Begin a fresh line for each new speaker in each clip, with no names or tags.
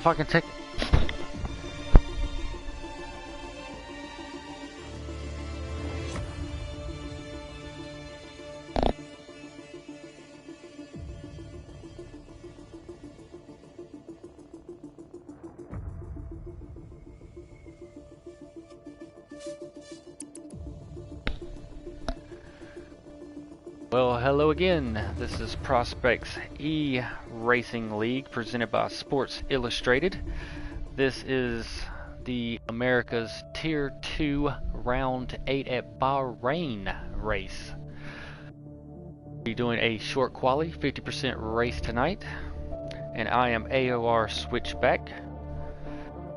Fucking ticket. Well, hello again. This is Prospects eRacing League presented by Sports Illustrated. This is the America's Tier 2 Round 8 at Bahrain race. We're doing a short quali, 50% race tonight. And I am AOR Switchback,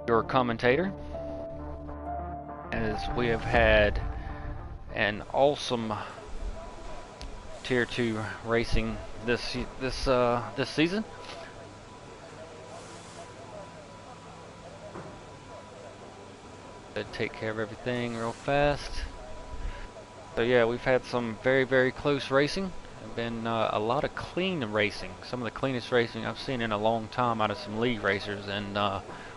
your commentator. As we have had an awesome Tier 2 racing this season. Take care of everything real fast. So yeah, we've had some very close racing. Been a lot of clean racing. Some of the cleanest racing I've seen in a long time out of some league racers, and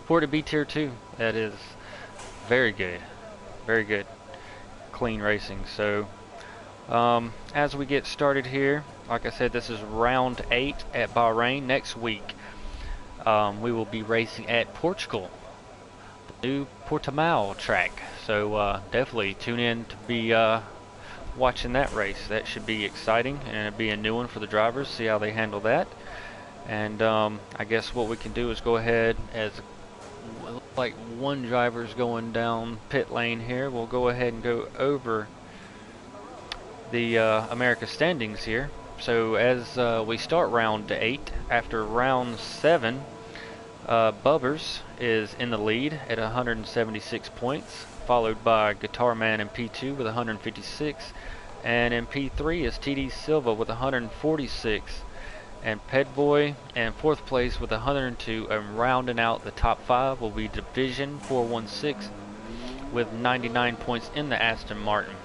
for it to be Tier 2, that is very good, clean racing. So as we get started here, like I said, this is round 8 at Bahrain. Next week we will be racing at Portugal, the new Portimao track. So definitely tune in to be watching that race. That should be exciting, and it'll be a new one for the drivers, see how they handle that. And I guess what we can do is go ahead, as like one driver's going down pit lane here, we'll go ahead and go over the America standings here. So as we start round 8, after round 7, Bubbers is in the lead at 176 points, followed by Guitar Man in P2 with 156, and in P3 is TD Silva with 146, and Pedboy in 4th place with 102, and rounding out the top 5 will be Division 416 with 99 points in the Aston Martin.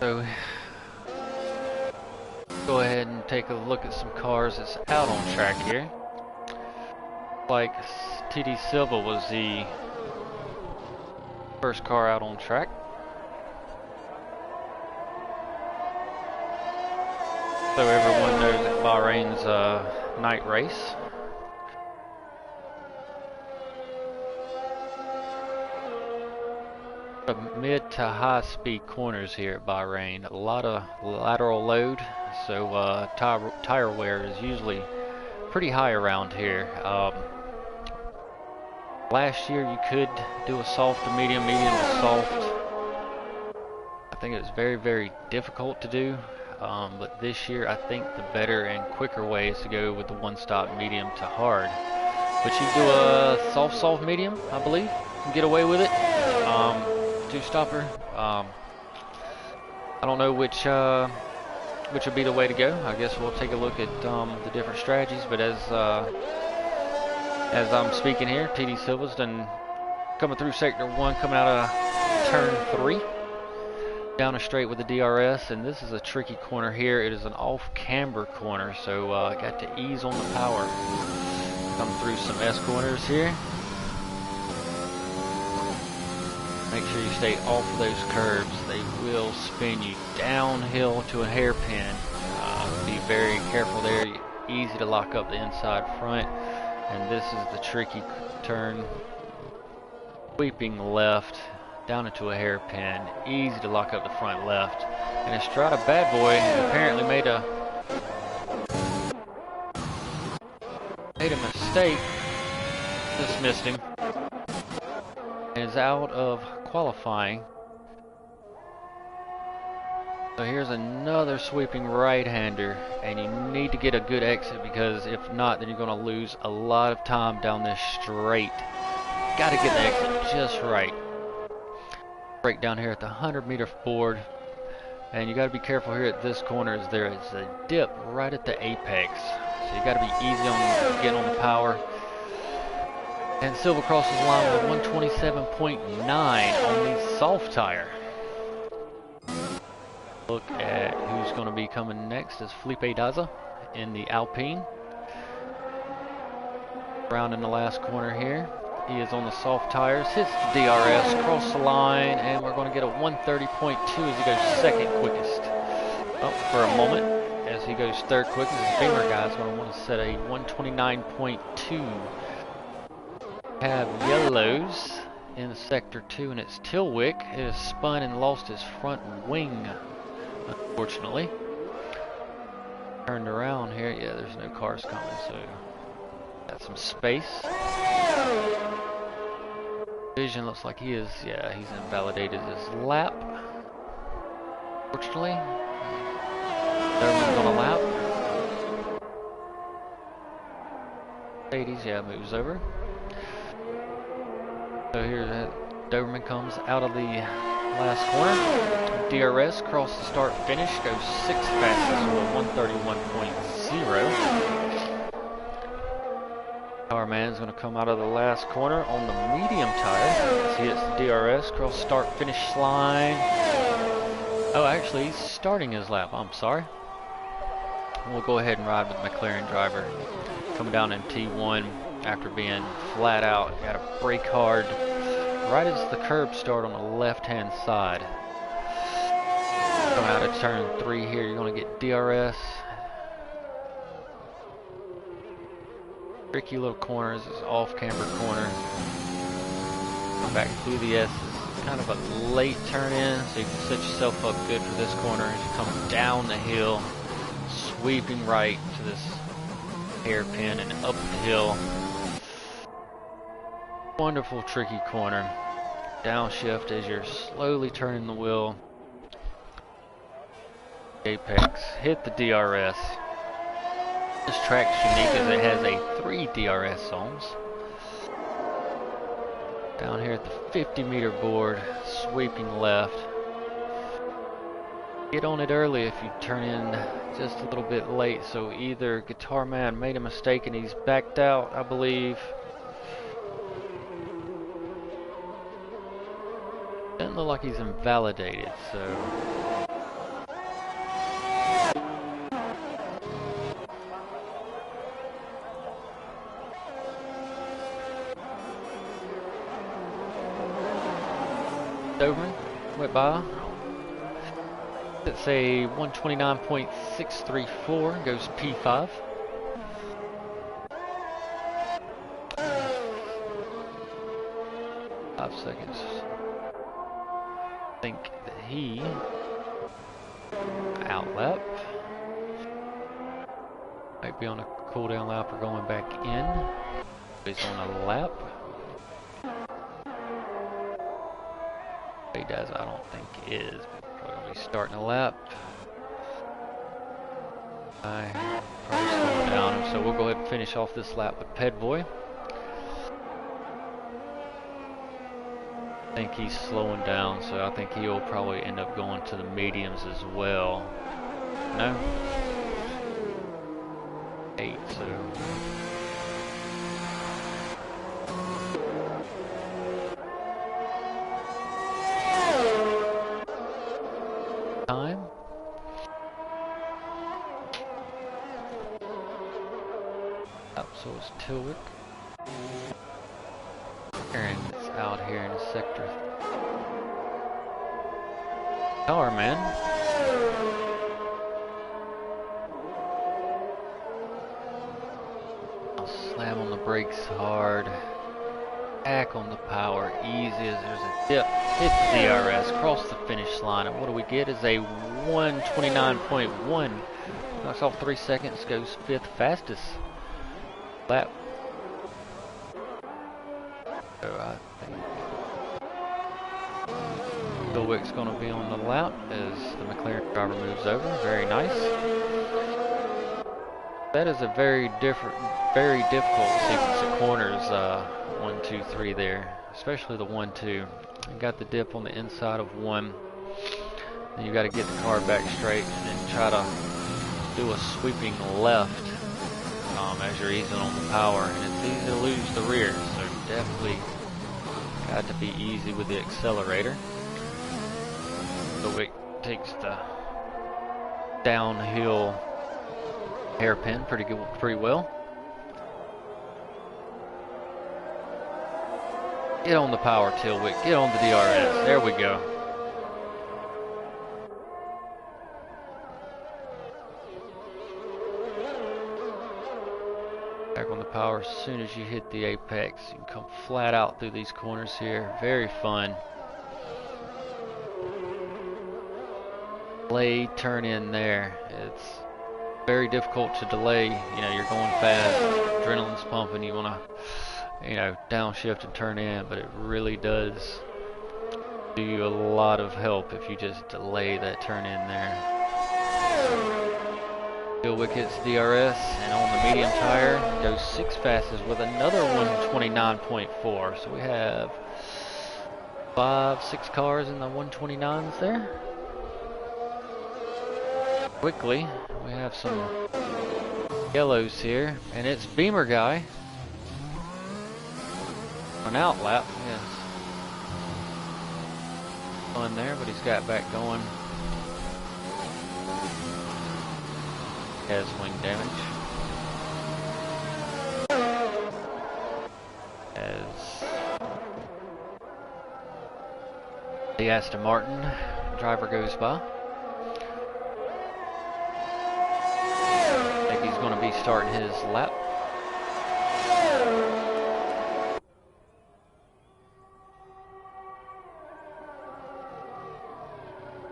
So go ahead and take a look at some cars that's out on track here. Like TD Silva was the first car out on track. So everyone knows that Bahrain's a night race. Mid to high speed corners here at Bahrain. A lot of lateral load, so tire wear is usually pretty high around here. Last year you could do a soft to medium, medium to soft. I think it was very difficult to do, but this year I think the better and quicker way is to go with the one-stop medium to hard. But you do a soft medium, I believe, and get away with it. Two-stopper. I don't know which would be the way to go. I guess we'll take a look at the different strategies. But as I'm speaking here, TD Silva's done coming through sector 1, coming out of turn 3, down a straight with the DRS, and this is a tricky corner here. It is an off-camber corner, so got to ease on the power. Come through some S corners here. Make sure you stay off of those curbs. They will spin you downhill to a hairpin. Be very careful there. Easy to lock up the inside front. And this is the tricky turn. Sweeping left down into a hairpin. Easy to lock up the front left. And Estrada Bad Boy apparently made a mistake. Dismissed him. And is out of qualifying. So here's another sweeping right-hander, and you need to get a good exit, because if not, then you're going to lose a lot of time down this straight. Got to get the exit just right. Break down here at the 100-meter board, and you got to be careful here at this corner, as there is a dip right at the apex. So you got to be easy on getting on the power. And Silva crosses the line with 127.9 on the soft tire. Look at who's going to be coming next is Felipe Daza in the Alpine. Around in the last corner here. He is on the soft tires, hits the DRS, cross the line, and we're going to get a 130.2 as he goes second quickest. Oh, for a moment, as he goes third quickest, his Beamer guy's going to want to set a 129.2. Have yellows in sector 2, and it's Tilwick. It has spun and lost his front wing, unfortunately. Turned around here. Yeah, there's no cars coming, so got some space. Vision looks like he is, yeah, he's invalidated his lap. Fortunately, Doberman's on a lap. Mercedes, yeah, moves over. So here, Doberman comes out of the last corner. DRS, cross the start finish, goes 6th fastest with a 131.0. Carman's going to come out of the last corner on the medium tire. See, it's the DRS, cross start finish line. Oh, actually, he's starting his lap. I'm sorry. We'll go ahead and ride with the McLaren driver. Coming down in T1 after being flat out. Got to brake hard right as the curb start on the left-hand side. Coming out of turn 3 here, you're going to get DRS. Tricky little corners, it's off-camber corner. Back through the S is kind of a late turn in, so you can set yourself up good for this corner as you come down the hill, sweeping right to this hairpin and up the hill. Wonderful tricky corner. Downshift as you're slowly turning the wheel. Apex, hit the DRS. This track's unique as it has a 3 DRS zones. Down here at the 50-meter board, sweeping left. Get on it early if you turn in just a little bit late. So either Guitar Man made a mistake and he's backed out, I believe. Doesn't look like he's invalidated, so. Doberman went by. It's a 129.634, goes P5. Five seconds. I think that he outlap. Might be on a cooldown lap or going back in. He's on a lap. He does, I don't think he is. Probably starting a lap. I probably slowing down, so we'll go ahead and finish off this lap with Ped Boy. I think he's slowing down, so I think he'll probably end up going to the mediums as well. No? 8, so. Time. Up, so it's Tilwick. Aaron is out here in the sector. Power man. I'll slam on the brakes hard. Back on the power, easy as there's a dip. Hit the DRS, cross the finish line, and what do we get is a 129.1. Knocks off 3 seconds, goes 5th fastest lap. So I think Tilwick's going to be on the lap as the McLaren driver moves over. Very nice. That is a very difficult sequence of corners. 1, 2, 3 there, especially the 1, 2. You got the dip on the inside of 1. Then you got to get the car back straight and then try to do a sweeping left as you're easing on the power. And it's easy to lose the rear, so definitely got to be easy with the accelerator. So it takes the downhill hairpin pretty well. Get on the power, Tilwick. Get on the DRS. There we go. Back on the power as soon as you hit the apex. You can come flat out through these corners here. Very fun. Delay turn in there. It's very difficult to delay. You know, you're going fast, adrenaline's pumping, you want to, you know, downshift and turn in, but it really does do you a lot of help if you just delay that turn in there. Tilwick hits DRS, and on the medium tire goes 6 fastest with another 129.4. So we have 5-6 cars in the 129s there. Quickly, we have some yellows here, and it's Beamer guy. An out lap, yes. On there, but he's got back going. Has wing damage. As the Aston Martin driver goes by. I think he's going to be starting his lap.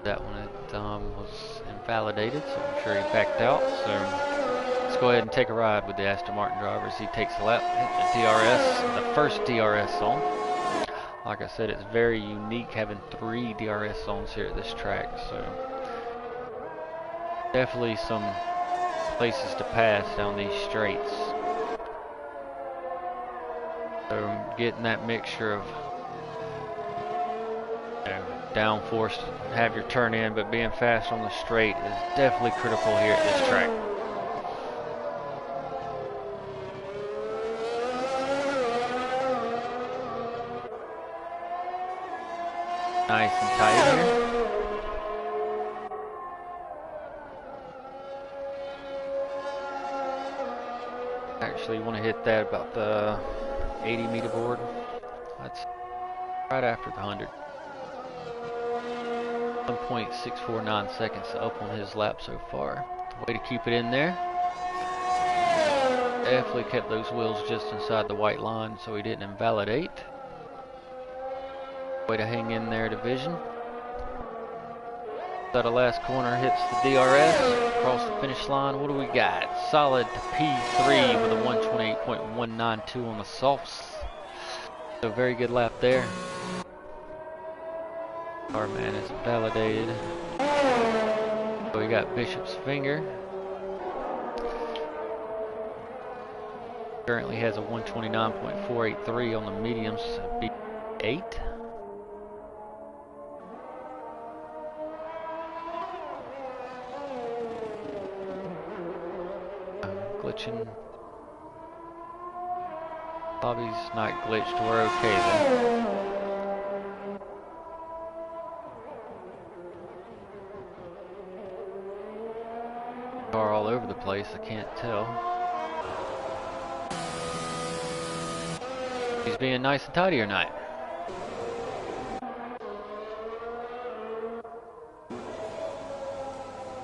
That one was invalidated, so I'm sure he backed out. So let's go ahead and take a ride with the Aston Martin driver as he takes a lap, hit the DRS, the first DRS zone. Like I said, it's very unique having 3 DRS zones here at this track, so definitely some places to pass down these straights. So getting that mixture of downforce to have your turn in, but being fast on the straight is definitely critical here at this track. Nice and tight here. Actually, you want to hit that about the 80-meter board. That's right after the 100. 1.649 seconds up on his lap so far. Way to keep it in there. Definitely kept those wheels just inside the white line so he didn't invalidate. Way to hang in there, division. That last corner hits the DRS across the finish line. What do we got? Solid P3 with a 128.192 on the softs. So very good lap there. Our man is validated. So we got Bishop's finger. Currently has a 129.483 on the mediums, B8. Glitching. Bobby's not glitched. We're okay then. Car all over the place, I can't tell. He's being nice and tidy or not?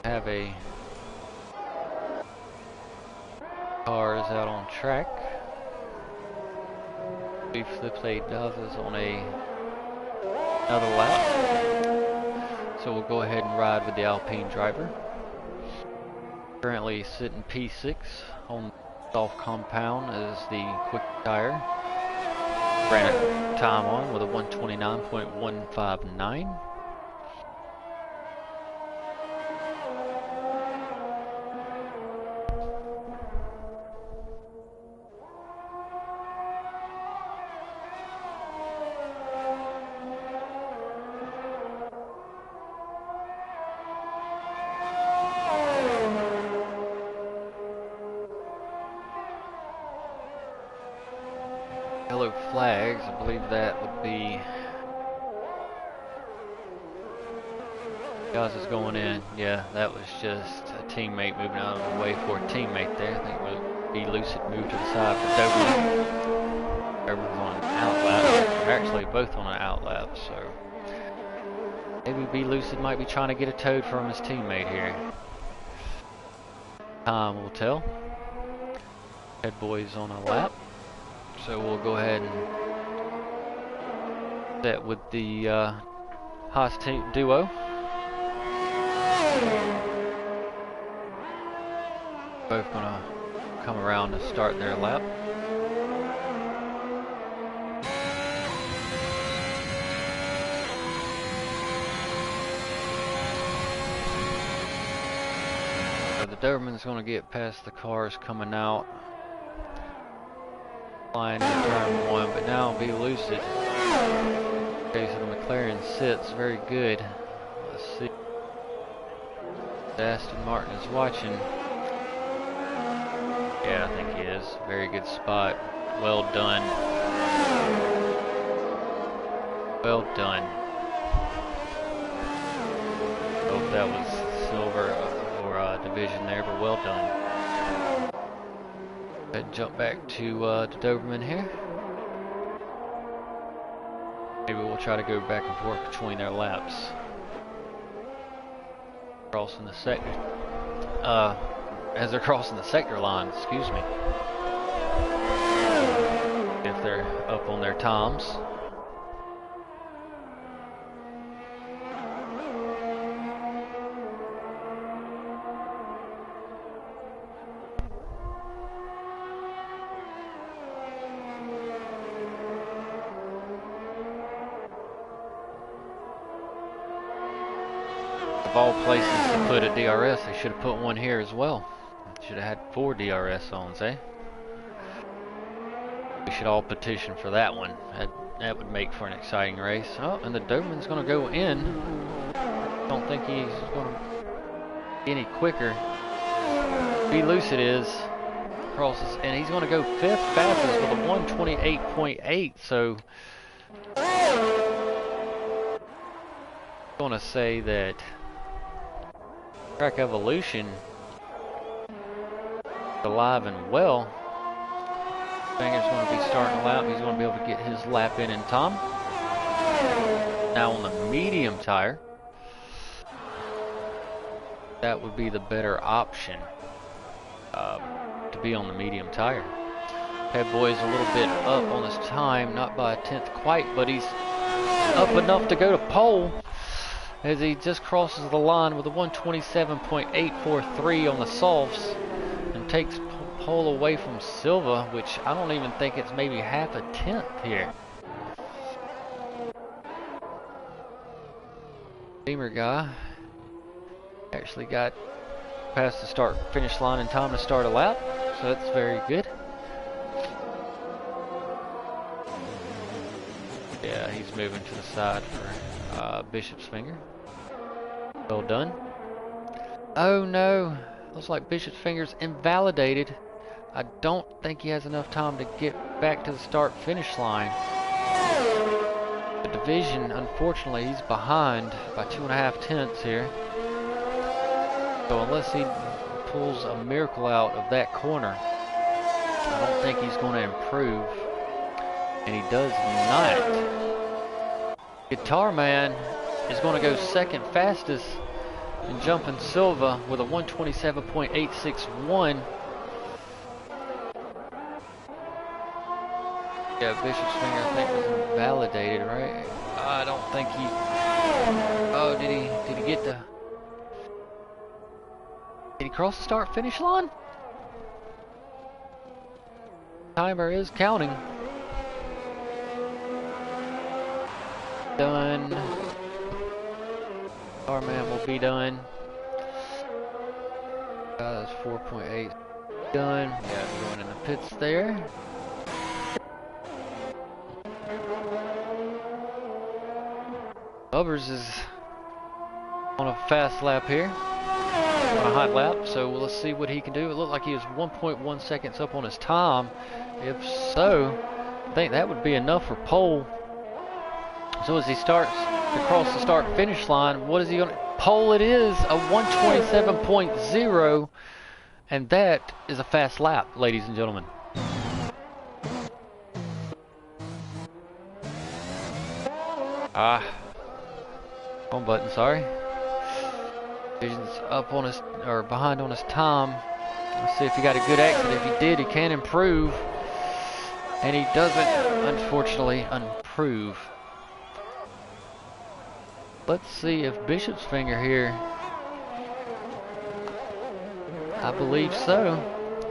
Have a car is out on track. We flipped a Dazas on another lap. So we'll go ahead and ride with the Alpine driver. Currently sitting P6 on soft compound as the quick tire. Ran a time on with a 129.159. Yellow flags, I believe that would be guys is going in. Yeah, that was just a teammate moving out of the way for a teammate there. I think it would be Lucid moved to the side for Doberman. Doberman's on out lap. actually both on an out lap, so maybe Be Lucid might be trying to get a toad from his teammate here. Time will tell. Head boys on a lap, so we'll go ahead and set with the Haas duo. Both gonna come around to start their lap. So the Doberman's gonna get past the cars coming out, flying in turn 1, but now Be Lucid. Okay, so the McLaren sits very good. Let's see. Aston Martin is watching. Yeah, I think he is. Very good spot. Well done. Well done. Hope that was silver or division there, but well done. Go ahead and jump back to the Doberman here. Maybe we'll try to go back and forth between their laps. Crossing the sector. As they're crossing the sector line, excuse me. If they're up on their toms. Of all places to put a DRS, they should have put one here as well. Should have had 4 DRS zones, eh? We should all petition for that one. That would make for an exciting race. Oh, and the Doberman's going to go in. Don't think he's going to be any quicker. Be Lucid is. Crosses, and he's going to go 5th fastest with a 128.8. So, I'm going to say that Track Evolution alive and well. Banger's going to be starting a lap. He's going to be able to get his lap in time. Now on the medium tire, that would be the better option to be on the medium tire. Head boy's a little bit up on his time, not by a 10th quite, but he's up enough to go to pole as he just crosses the line with a 127.843 on the softs. Takes pole away from Silva, which I don't even think it's maybe half a 10th here. Beamer guy actually got past the start finish line in time to start a lap, so that's very good. Yeah, he's moving to the side for Bishop's Finger. Well done. Oh no. Looks like Bishop's Finger's invalidated. I don't think he has enough time to get back to the start-finish line. The division, unfortunately, he's behind by 2.5 tenths here. So unless he pulls a miracle out of that corner, I don't think he's going to improve. And he does not. Guitar Man is going to go 2nd fastest and jumping Silva with a 127.861. Yeah, Bishop's Finger I think was invalidated, right? I don't think he. Oh, did he get the? Did he cross the start finish line? Timer is counting. Done. Our man will be done. That's 4.8 done. Yeah, going in the pits there. Ubbers is on a fast lap here. On a hot lap, so let's see what he can do. It looked like he was 1.1 seconds up on his time. If so, I think that would be enough for pole. So as he starts to cross the start finish line, what is he going to pole? It is a 127.0, and that is a fast lap, ladies and gentlemen. Ah, wrong button, sorry. Vision's up on his, or behind on his time. Let's see if he got a good exit. If he did, he can improve. And he doesn't, unfortunately, improve. Let's see if Bishop's Finger here. I believe so.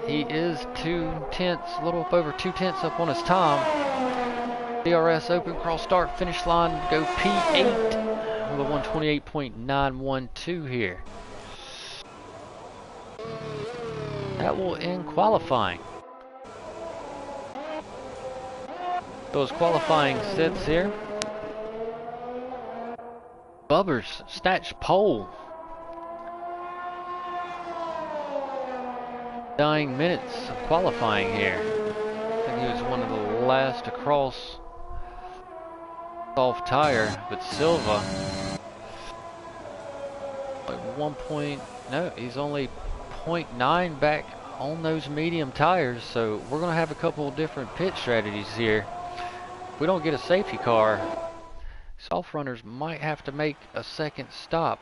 He is 2/10, a little over 2/10 up on his time. DRS open, cross start, finish line, go P8 with a 128.912 here. That will end qualifying. Those qualifying sets here. Bubbers snatched pole. Dying minutes of qualifying here. I think he was one of the last to cross soft tire, but Silva like 1 point, no, he's only 0.9 back on those medium tires, so we're going to have a couple of different pit strategies here. If we don't get a safety car, soft runners might have to make a second stop.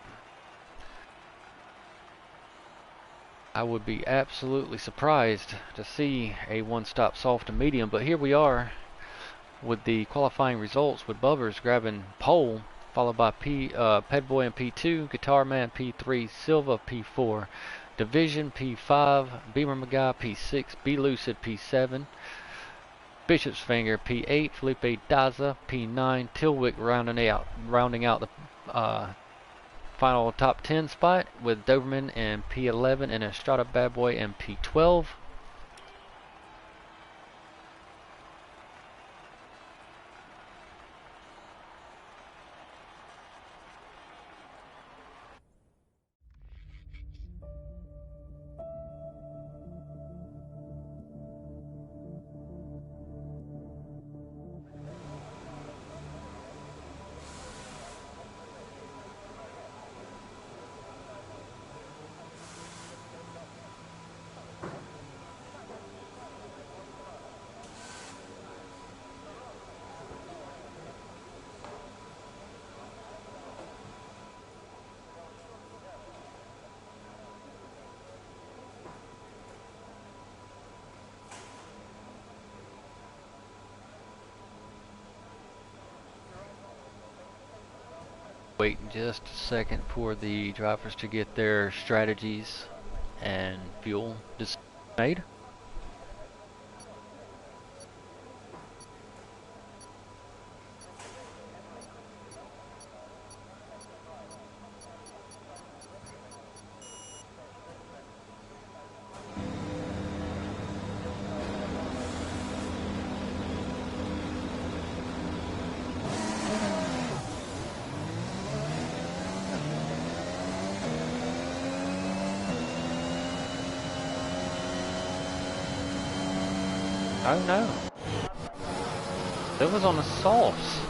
I would be absolutely surprised to see a one-stop soft to medium, but here we are with the qualifying results, with Bubbers grabbing pole, followed by Pedboy in P2, Guitar Man P3, Silva P4, Division P5, Beamer McGuy P6, Be Lucid P7, Bishop's Finger P8, Felipe Daza P9, Tilwick rounding out the final top 10 spot, with Doberman in P11 and Estrada Bad Boy in P12. Wait just a second for the drivers to get their strategies and fuel made. Oh no. It was on the softs.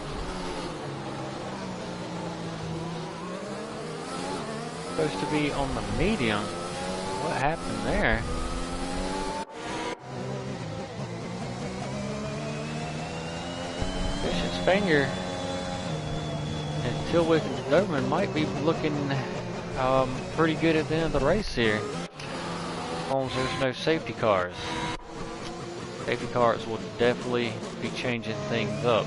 Supposed to be on the medium. What happened there? Bishop's Finger and Tilwick and Doberman might be looking pretty good at the end of the race here, as long as there's no safety cars. Safety cars will definitely be changing things up.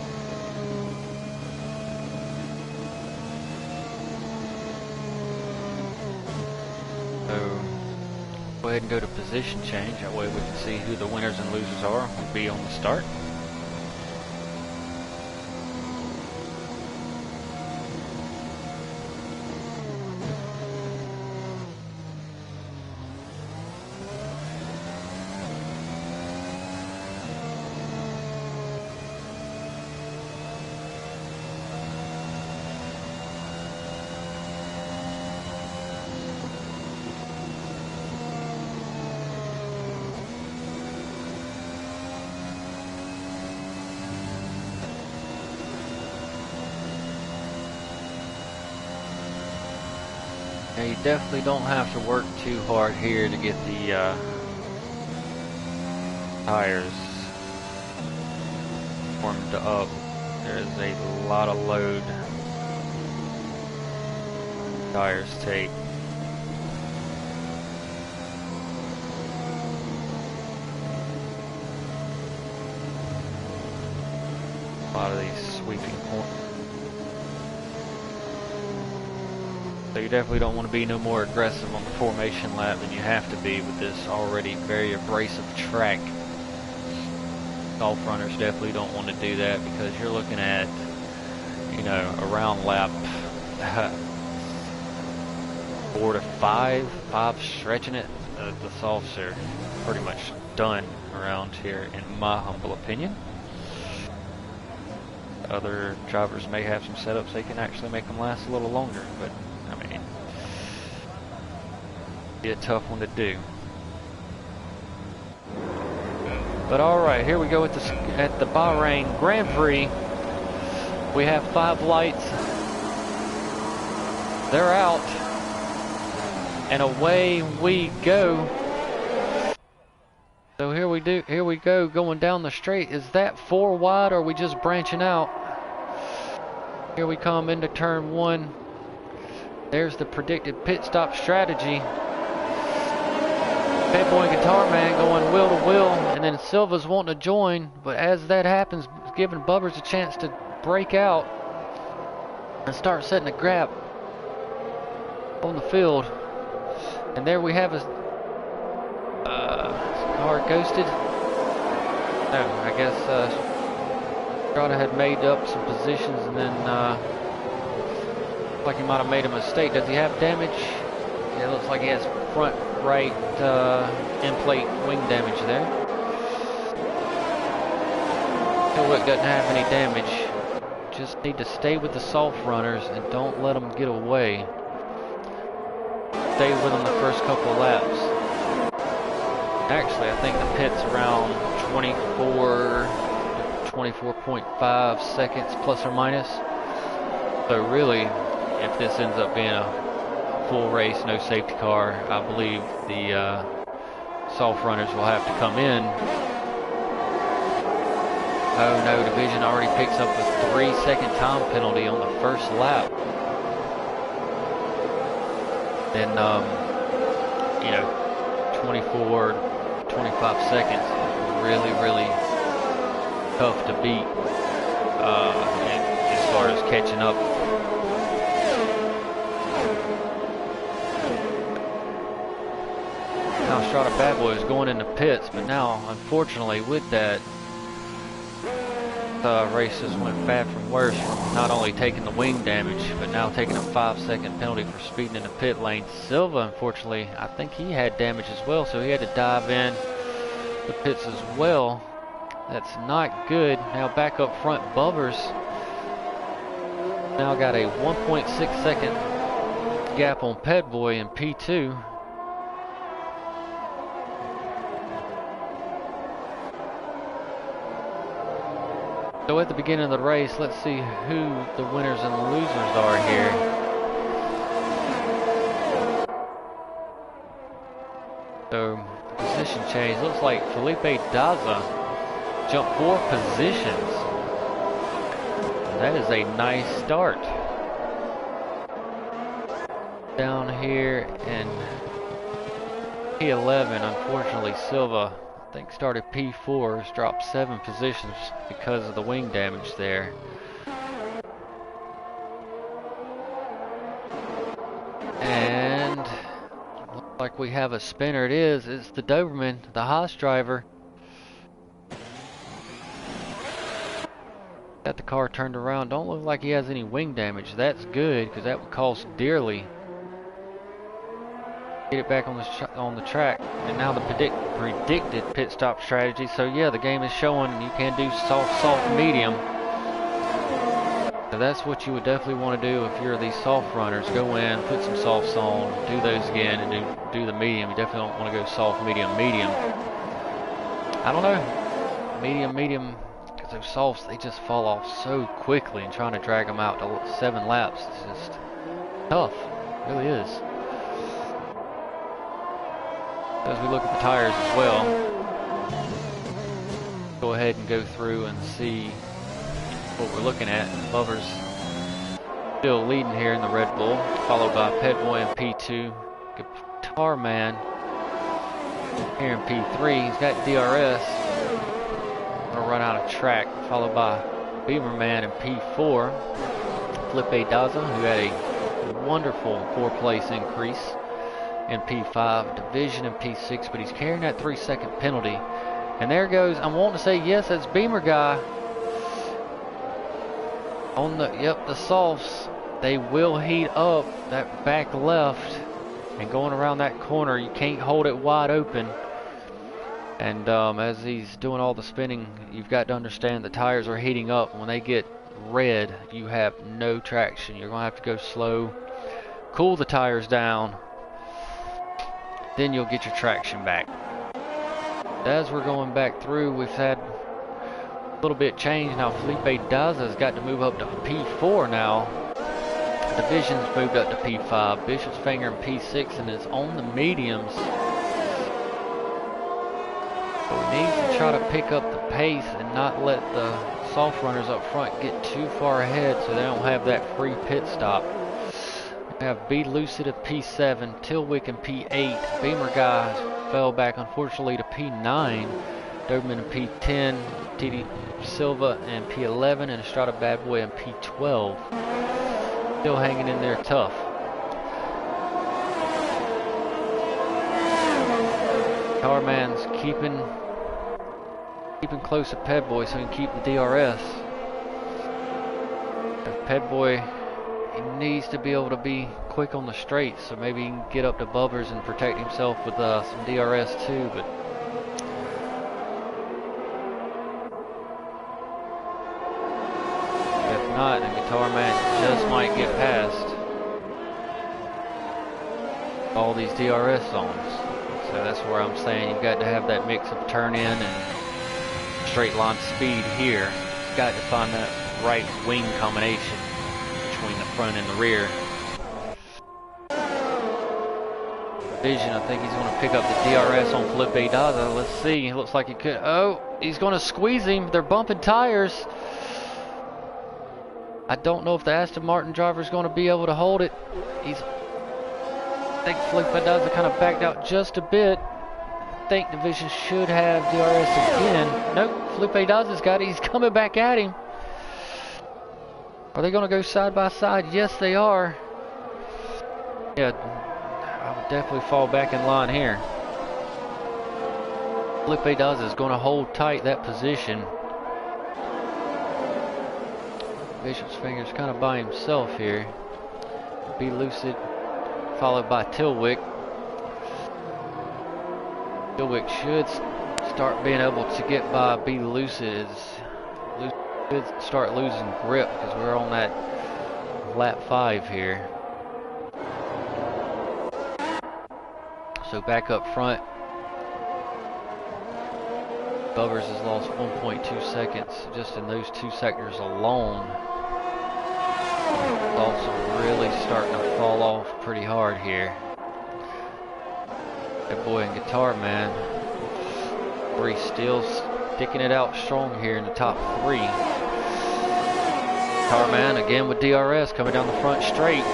So, go ahead and go to position change. That way we can see who the winners and losers are. Will be on the start. Now you definitely don't have to work too hard here to get the tires warmed up. There is a lot of load tires take. A lot of these sweeping points. So you definitely don't want to be no more aggressive on the formation lap than you have to be with this already very abrasive track. Golf runners definitely don't want to do that because you're looking at, you know, around lap 4 to 5 stretching it. The softs are pretty much done around here in my humble opinion. Other drivers may have some setups they can actually make them last a little longer, but I mean, be a tough one to do. But alright, here we go at the Bahrain Grand Prix. We have 5 lights. They're out. And away we go. So here we go, going down the straight. Is that 4 wide or are we just branching out? Here we come into turn 1. There's the predicted pit stop strategy. Bad Boy and Guitar Man going wheel to wheel, and then Silva's wanting to join, but as that happens, it's giving Bubbers a chance to break out and start setting a gap on the field. And there we have his car ghosted. No, I guess Strada had made up some positions and then like he might have made a mistake. Does he have damage? Yeah, it looks like he has front right end plate wing damage there. Silva doesn't have any damage. Just need to stay with the soft runners and don't let them get away. Stay with them the first couple of laps. Actually, I think the pit's around 24.5 seconds plus or minus. So really, if this ends up being a full race, no safety car, I believe the soft runners will have to come in. Oh no, Division already picks up a 3-second time penalty on the first lap. Then, you know, 25 seconds is really, really tough to beat as far as catching up. Now Strada Bad Boy is going into pits, but now, unfortunately, with that, races went bad from worse, from not only taking the wing damage, but now taking a 5-second penalty for speeding in the pit lane. Silva, unfortunately, I think he had damage as well, so he had to dive in the pits as well. That's not good. Now back up front, Bubbers now got a 1.6 second gap on Pet Boy in P2. So at the beginning of the race, let's see who the winners and the losers are here. So, position change. Looks like Felipe Daza jumped 4 positions. That is a nice start. Down here in P11, unfortunately, Silva, I think started P4, has dropped 7 positions because of the wing damage there. And looks like we have a spinner. It's the Doberman, the Haas driver. Got the car turned around. Don't look like he has any wing damage. That's good, because that would cost dearly. Get it back on the track. And now the predicted pit stop strategy. So yeah, the game is showing you can do soft, medium. So that's what you would definitely want to do if you're these soft runners. Go in, put some softs on, do those again, and do the medium. You definitely don't want to go soft, medium. I don't know. Medium. Because those softs, they just fall off so quickly, and trying to drag them out to 7 laps is just tough. It really is. As we look at the tires as well, go ahead and go through and see what we're looking at. Bubber's still leading here in the Red Bull, followed by Petboy in P2. Guitar Man here in P3. He's got DRS. Gonna run out of track, followed by Beamer Man in P4. Felipe Daza, who had a wonderful 4-place increase in P5. Division in P6, but he's carrying that 3-second penalty. And there goes, I'm wanting to say yes, that's Beamer guy. On the, yep, the softs, they will heat up that back left. And going around that corner, you can't hold it wide open. And as he's doing all the spinning, you've got to understand the tires are heating up. When they get red, you have no traction. You're going to have to go slow, cool the tires down, then you'll get your traction back. As we're going back through, we've had a little bit change. Now Felipe Daza's got to move up to P4 now. Division's moved up to P5. Bishop's Finger in P6 and is on the mediums. But we need to try to pick up the pace and not let the soft runners up front get too far ahead so they don't have that free pit stop. We have Be Lucid at P7, Tilwick in P8. Beamer guys fell back unfortunately to P9. Doberman in P10, TD Silva in P11, and Estrada Bad Boy in P12. Still hanging in there tough. Carman's keeping close to Petboy so he can keep the DRS. If Petboy, he needs to be able to be quick on the straight, so maybe he can get up to Bubbers and protect himself with some DRS too. But if not, the Guitar Man just might get past all these DRS zones. So that's where I'm saying you've got to have that mix of turn in and straight line speed here. You've got to find that right wing combination between the front and the rear. Vision, I think he's going to pick up the DRS on Felipe Daza. Let's see. It looks like he could. Oh, he's going to squeeze him. They're bumping tires. I don't know if the Aston Martin driver is going to be able to hold it. I think Felipe Daza kind of backed out just a bit. I think Division should have DRS again. Nope, Felipe Daza's got it. He's coming back at him. Are they going to go side by side? Yes, they are. Yeah, I would definitely fall back in line here. Felipe Daza is going to hold tight that position. Bishop's Finger's kind of by himself here. Be Lucid, followed by Tilwick. Tilwick should start being able to get by Be Lucid. Lucid should start losing grip because we're on that lap 5 here. So back up front, Bubbers has lost 1.2 seconds just in those 2 sectors alone. Also really starting to fall off pretty hard here. That boy and Guitar Man, where he's still sticking it out strong here in the top 3. Guitar Man again with DRS coming down the front straight.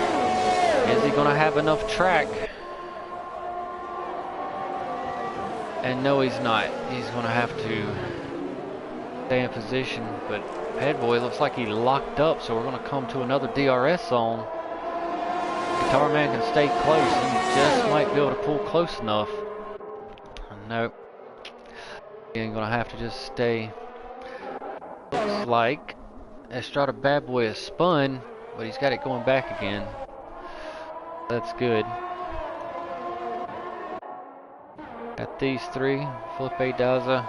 Is he going to have enough track? And no, he's not. He's going to have to stay in position, but Petboy looks like he locked up, so we're going to come to another DRS zone. Guitar Man can stay close and just might be able to pull close enough. Nope. Again, going to have to just stay. Looks like Estrada Bad Boy is spun, but he's got it going back again. That's good. Got these 3. Felipe Daza.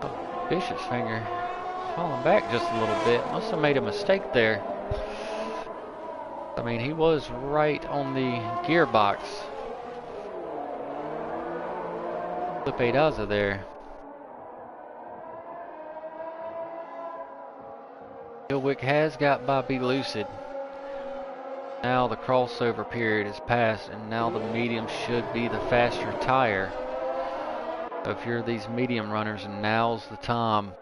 Oh, Bishop's Finger falling back just a little bit. Must have made a mistake there. I mean, he was right on the gearbox. Felipe Daza there. Tilwick has got by Be Lucid. Now the crossover period is passed, and now the medium should be the faster tire. So if you're these medium runners, now's the time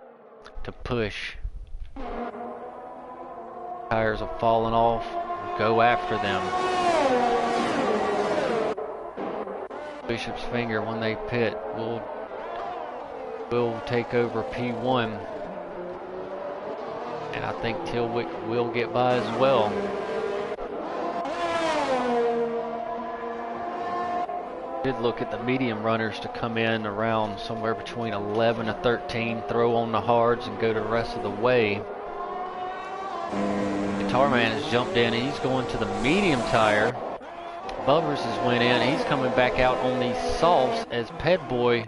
to push. Tires have fallen off. Go after them. Bishop's Finger, when they pit, will take over P1. And I think Tilwick will get by as well. Did look at the medium runners to come in around somewhere between 11 to 13, throw on the hards and go the rest of the way. Guitar Man has jumped in and he's going to the medium tire. Bubbers has went in, he's coming back out on these softs as Ped Boy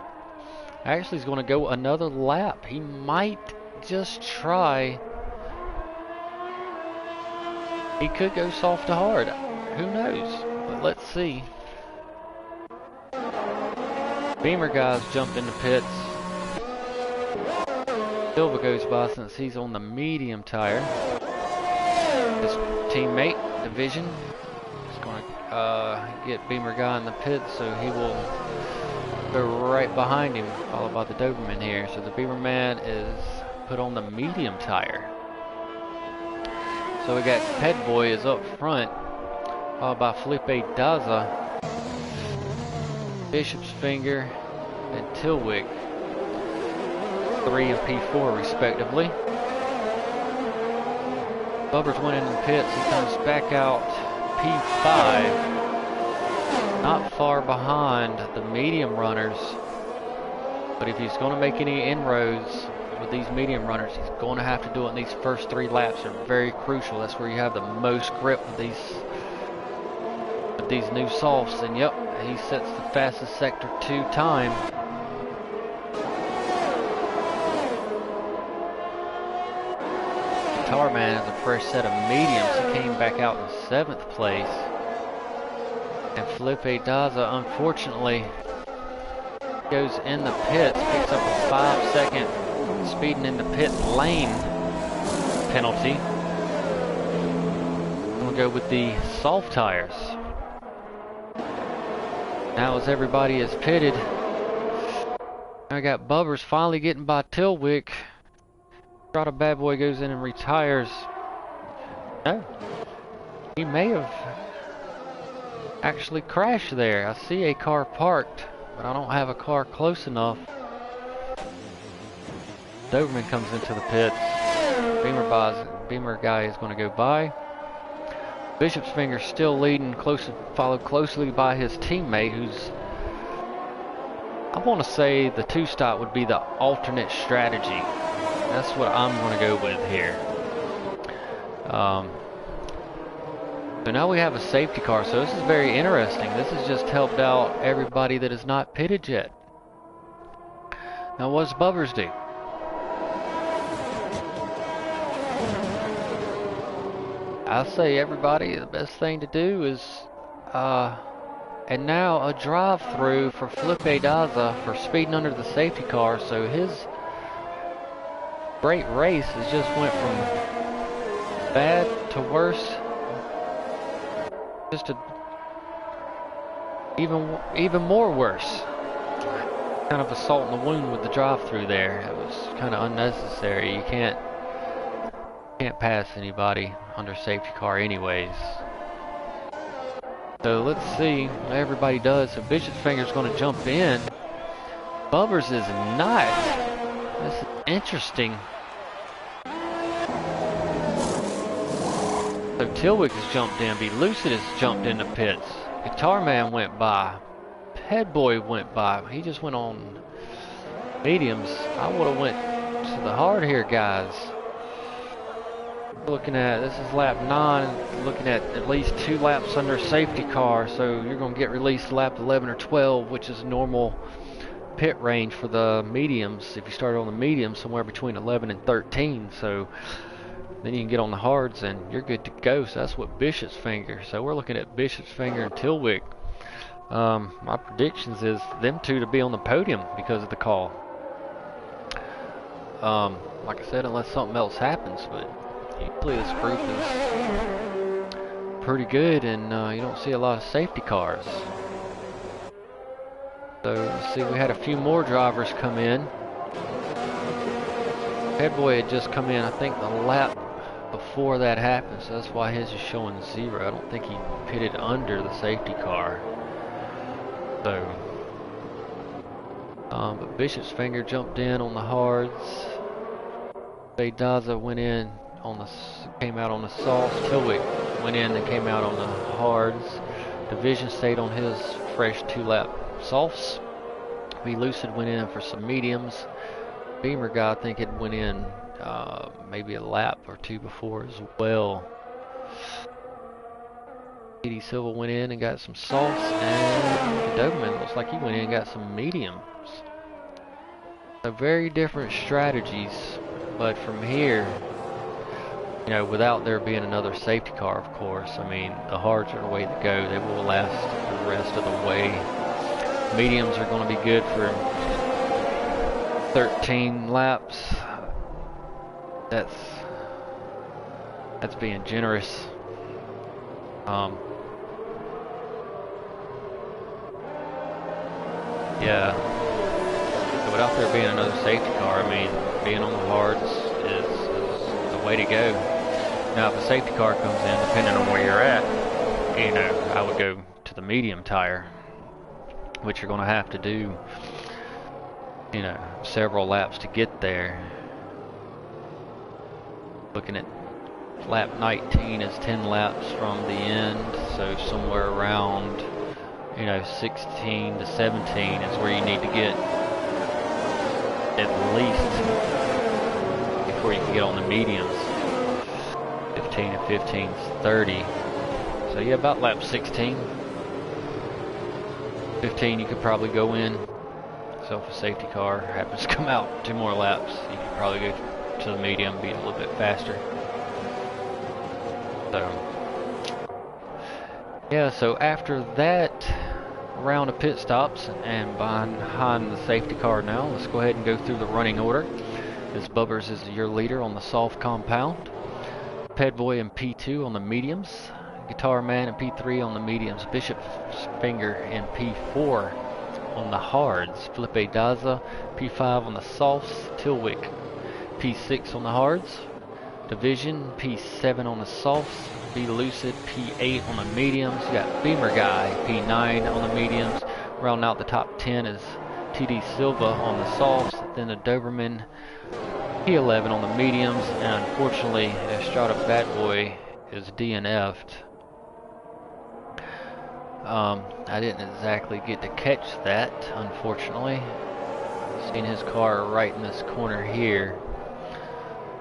actually is going to go another lap. He might just try. He could go soft to hard. Who knows? But let's see. Beamer guys jumped in the pits. Silva goes by since he's on the medium tire. His teammate, Division, is going to get Beamer guy in the pits, so he will go right behind him, followed by the Doberman here. So the Beamer man is put on the medium tire. So we got Ped Boy is up front, followed by Felipe Daza, Bishop's Finger, and Tilwick, 3 and P4 respectively. Bubbers went in the pits, he comes back out P5, not far behind the medium runners, but if he's going to make any inroads with these medium runners, he's going to have to do it in these first 3 laps. They're very crucial. That's where you have the most grip with these new softs. And yep, he sets the fastest sector 2 time. Guitar Man has a fresh set of mediums. He came back out in 7th place. And Felipe Daza, unfortunately, goes in the pits, picks up a 5-second speeding in the pit lane penalty. We'll go with the soft tires. Now as everybody is pitted, I got Bubbers finally getting by Tilwick. Strada Bad Boy goes in and retires. No, he may have actually crashed there. I see a car parked, but I don't have a car close enough. Doberman comes into the pits. Beamer guy is going to go by. Bishop's Finger still leading, followed closely by his teammate, who's, I want to say the 2-stop would be the alternate strategy. That's what I'm going to go with here. So now we have a safety car, so this is very interesting. This has just helped out everybody that is not pitted yet. Now what does Bubbers do? I say everybody, the best thing to do is, and now a drive-through for Felipe Daza for speeding under the safety car. So his great race has just went from bad to worse, just to even more worse. Kind of a salt in the wound with the drive-through there. It was kind of unnecessary. You can't pass anybody under safety car anyways. So let's see what everybody does. So Bishop's Finger's going to jump in. Bubbers is not. This is interesting. So Tilwick has jumped in. Be Lucid has jumped in the pits. Guitar Man went by. Ped Boy went by. He just went on mediums. I would have went to the hard here, guys. Looking at, this is lap 9, looking at least 2 laps under safety car, so you're going to get released lap 11 or 12, which is normal pit range for the mediums. If you start on the mediums, somewhere between 11 and 13, so then you can get on the hards and you're good to go. So that's what Bishop's Finger. So we're looking at Bishop's Finger and Tilwick. My predictions is them 2 to be on the podium because of the call. Like I said, unless something else happens, but usually this group is pretty good, and you don't see a lot of safety cars. So let's see, we had a few more drivers come in. Head boy had just come in, I think the lap before that happened, so that's why his is showing 0. I don't think he pitted under the safety car. So, but Bishop's Finger jumped in on the hards. Daza went in on the, came out on the softs. Tilwick went in and came out on the hards. Division stayed on his fresh 2-lap softs. B Lucid went in for some mediums. Beamer guy, I think, had went in maybe a lap or 2 before as well. Edie Silva went in and got some softs, and Doberman looks like he went in and got some mediums. So very different strategies, but from here, you know, without there being another safety car, of course, I mean, the hards are the way to go. They will last the rest of the way. Mediums are going to be good for 13 laps. That's being generous. Yeah. So without there being another safety car, I mean, being on the hards is the way to go. Now, if a safety car comes in, depending on where you're at, you know, I would go to the medium tire, which you're going to have to do, you know, several laps to get there. Looking at lap 19 is 10 laps from the end, so somewhere around, you know, 16 to 17 is where you need to get at least before you can get on the mediums. 15 and 15 is 30. So yeah, about lap 16. 15 you could probably go in. So if a safety car happens to come out 2 more laps, you could probably go to the medium, be a little bit faster. So yeah, so after that round of pit stops and behind the safety car now, let's go ahead and go through the running order. As Bubbers is your leader on the soft compound, Pedboy and P2 on the mediums, Guitar Man and P3 on the mediums, Bishop's Finger and P4 on the hards, Felipe Daza P5 on the softs, Tilwick P6 on the hards, Division P7 on the softs, B Lucid P8 on the mediums. You got Beamer Guy P9 on the mediums. Rounding out the top 10 is TD Silva on the softs, then the Doberman P11 on the mediums, and unfortunately Estrada Bad Boy is DNF'd. I didn't exactly get to catch that, unfortunately. Seen his car right in this corner here.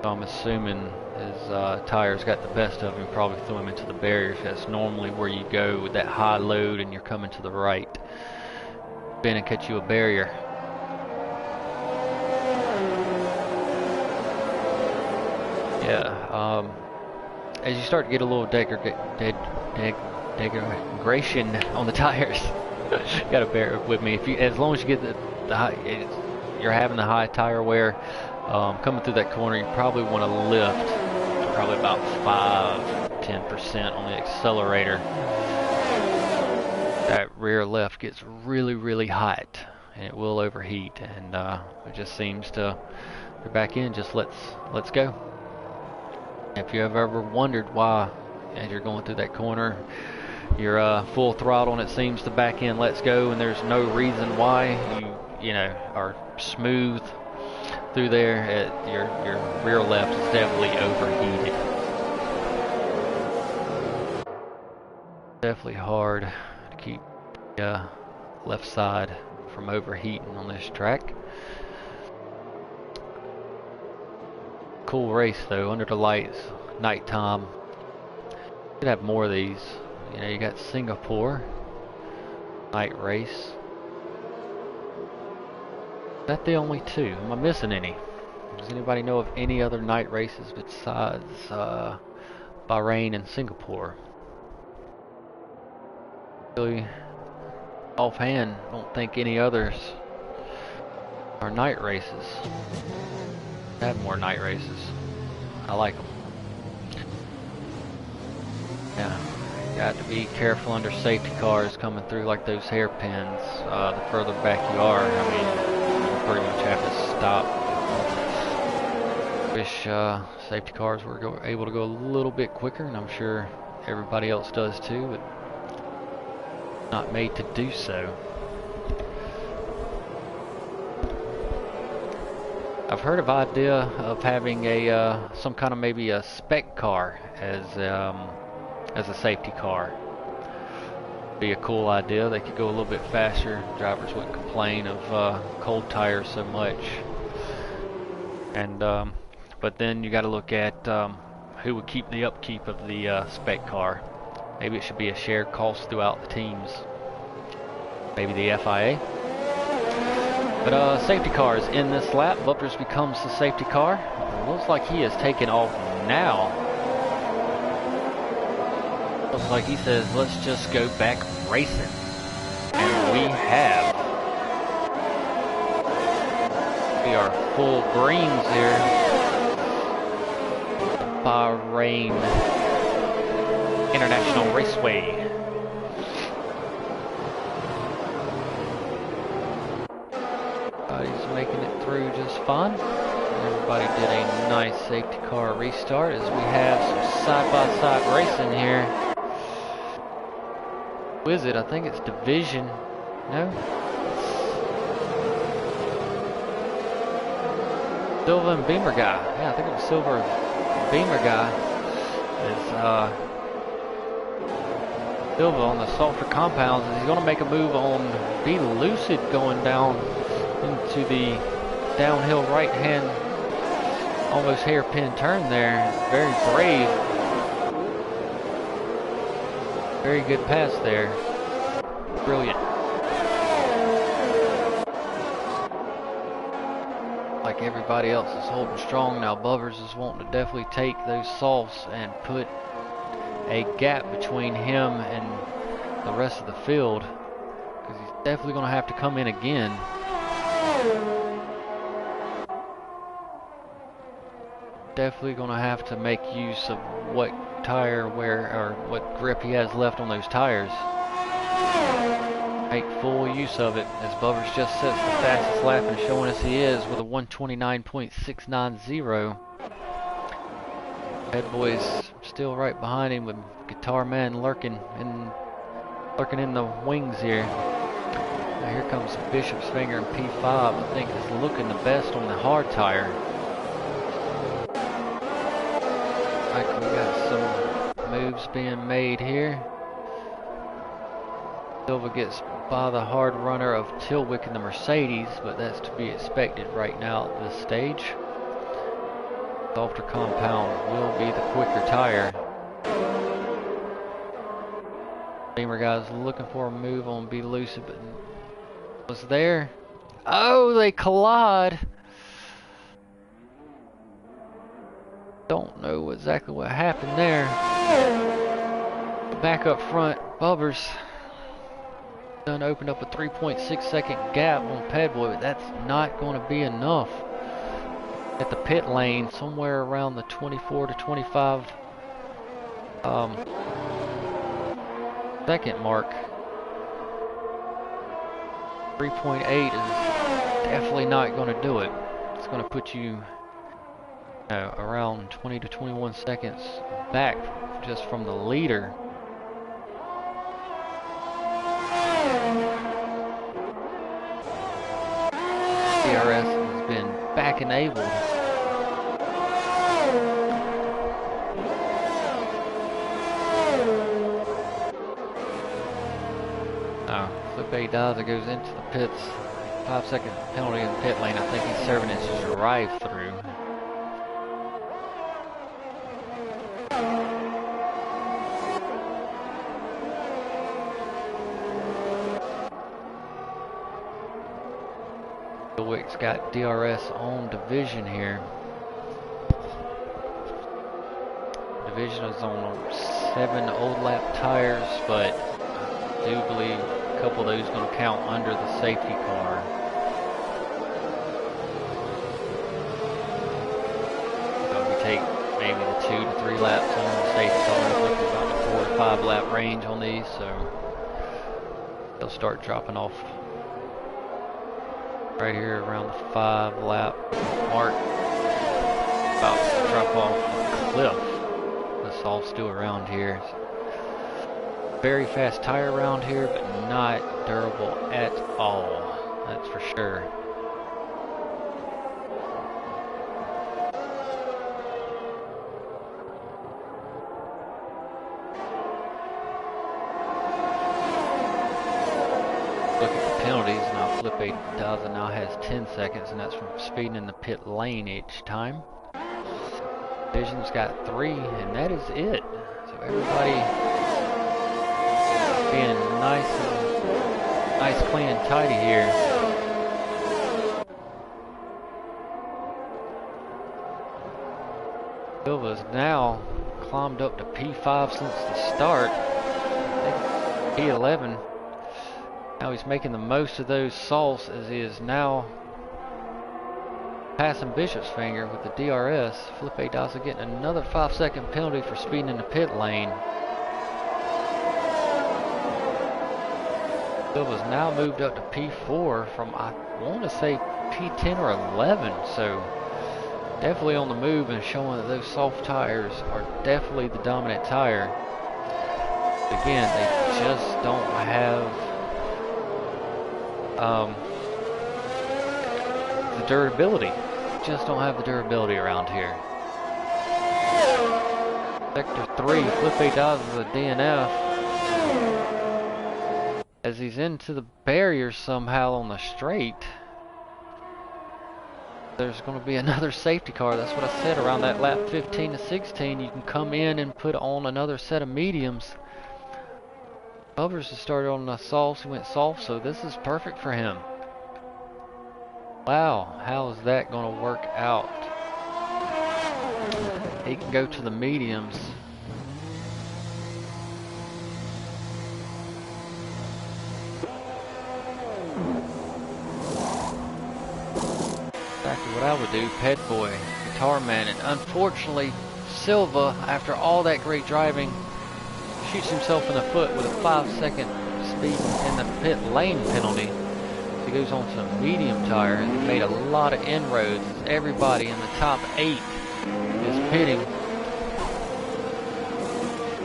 So I'm assuming his tires got the best of him, probably threw him into the barriers. That's normally where you go with that high load and you're coming to the right. Bend and catch you a barrier. Yeah, as you start to get a little degradation on the tires, you gotta bear it with me. If you, as long as you get the high, you're having the high tire wear, coming through that corner, you probably want to lift probably about 5-10% on the accelerator. That rear left gets really hot and it will overheat, and it just seems to, you're back in, just let's go. If you have ever wondered why, as you're going through that corner, you're full throttle and it seems to back in, let's go, and there's no reason why, you know, are smooth through there, your rear left is definitely overheated. Definitely hard to keep the left side from overheating on this track. Cool race though, under the lights, nighttime. Could have more of these. You know, you got Singapore night race. Is that the only 2? Am I missing any? Does anybody know of any other night races besides Bahrain and Singapore? Really, offhand, don't think any others are night races. Have more night races. I like them. Yeah, got to be careful under safety cars coming through like those hairpins. The further back you are, I mean, you pretty much have to stop. Wish safety cars were able to go a little bit quicker, and I'm sure everybody else does too, but not made to do so. I've heard of idea of having a some kind of maybe a spec car as a safety car. Be a cool idea. They could go a little bit faster. Drivers wouldn't complain of cold tires so much. And but then you got to look at who would keep the upkeep of the spec car. Maybe it should be a shared cost throughout the teams. Maybe the FIA. But safety cars in this lap. Bumpers becomes the safety car. It looks like he is taking off now. Looks like he says, let's just go back racing. And we have. We are full greens here. Bahrain International Raceway. He's making it through just fine. Everybody did a nice safety car restart as we have some side-by-side racing here. Who is it? I think it's Division. No? Silva and Beamer guy. Yeah, I think it was Silva and Beamer guy. Silva on the softer compounds. He's going to make a move on Be Lucid going down into the downhill right hand, almost hairpin turn there. Very brave. Very good pass there. Brilliant. Like everybody else is holding strong now. Bubbers is wanting to definitely take those softs and put a gap between him and the rest of the field, because he's definitely going to have to come in again. Definitely going to have to make use of what tire wear or what grip he has left on those tires. Make full use of it, as Bubbers just sets the fastest lap and showing us he is with a 129.690. Head Boy's still right behind him with Guitar Man lurking in the wings here. Now here comes Bishop's Finger and P5. I think is looking the best on the hard tire. Like we got some moves being made here. Silva gets by the hard runner of Tilwick in the Mercedes, but that's to be expected right now at this stage. Softer compound will be the quicker tire. Beamer guys looking for a move on Be Lucid, but was there. Oh, they collide. Don't know exactly what happened there. Back up front, Bubbers done opened up a 3.6 second gap on Padboy, but that's not going to be enough. At the pit lane, somewhere around the 24 to 25 second mark. 3.8 is definitely not going to do it. It's going to put you around 20 to 21 seconds back just from the leader. DRS has been back enabled. Felipe Daza goes into the pits. 5-second penalty in the pit lane. I think he's serving it as a drive-through. Wick's got DRS on Division here. Division is on 7 old lap tires, but I do believe a couple of those are going to count under the safety car. So we take maybe the 2 to 3 laps on the safety car, looking about the 4 to 5 lap range on these, so they'll start dropping off right here around the 5 lap mark. about to drop off a cliff. The soft's still around here. Very fast tire around here, but not durable at all. That's for sure. Look at the penalties. Now Felipe Daza now has 10 seconds, and that's from speeding in the pit lane each time. Vision's got 3, and that is it. So everybody being nice, clean, and tidy here. Silva's now climbed up to P5 since the start. P11. Now he's making the most of those salts as he is now passing Bishop's Finger with the DRS. Felipe Daza getting another 5-second penalty for speeding in the pit lane. Silva's now moved up to P4 from, I want to say, P10 or 11. So definitely on the move and showing that those soft tires are definitely the dominant tire. Again, they just don't have the durability. Just don't have the durability around here. Sector 3, Felipe Daza is a DNF as he's into the barrier somehow on the straight. There's going to be another safety car. That's what I said around that lap 15 to 16. You can come in and put on another set of mediums. Bubbers has started on the softs. He went soft, so this is perfect for him. Wow, how is that going to work out? He can go to the mediums. Exactly what I would do, Ped Boy, Guitar Man, and unfortunately, Silva, after all that great driving, shoots himself in the foot with a 5-second speed in the pit lane penalty. He goes on to a medium tire and made a lot of inroads. Everybody in the top 8 is pitting.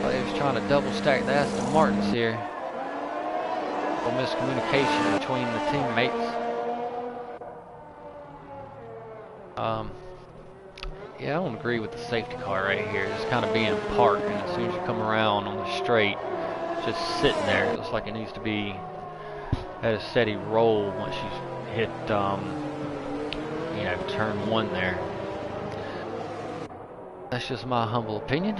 But he was trying to double stack the Aston Martins here. A miscommunication between the teammates. Yeah, I don't agree with the safety car right here. It's kind of being parked, and as soon as you come around on the straight, it's just sitting there. It looks like it needs to be at a steady roll once you hit, you know, turn 1 there. That's just my humble opinion.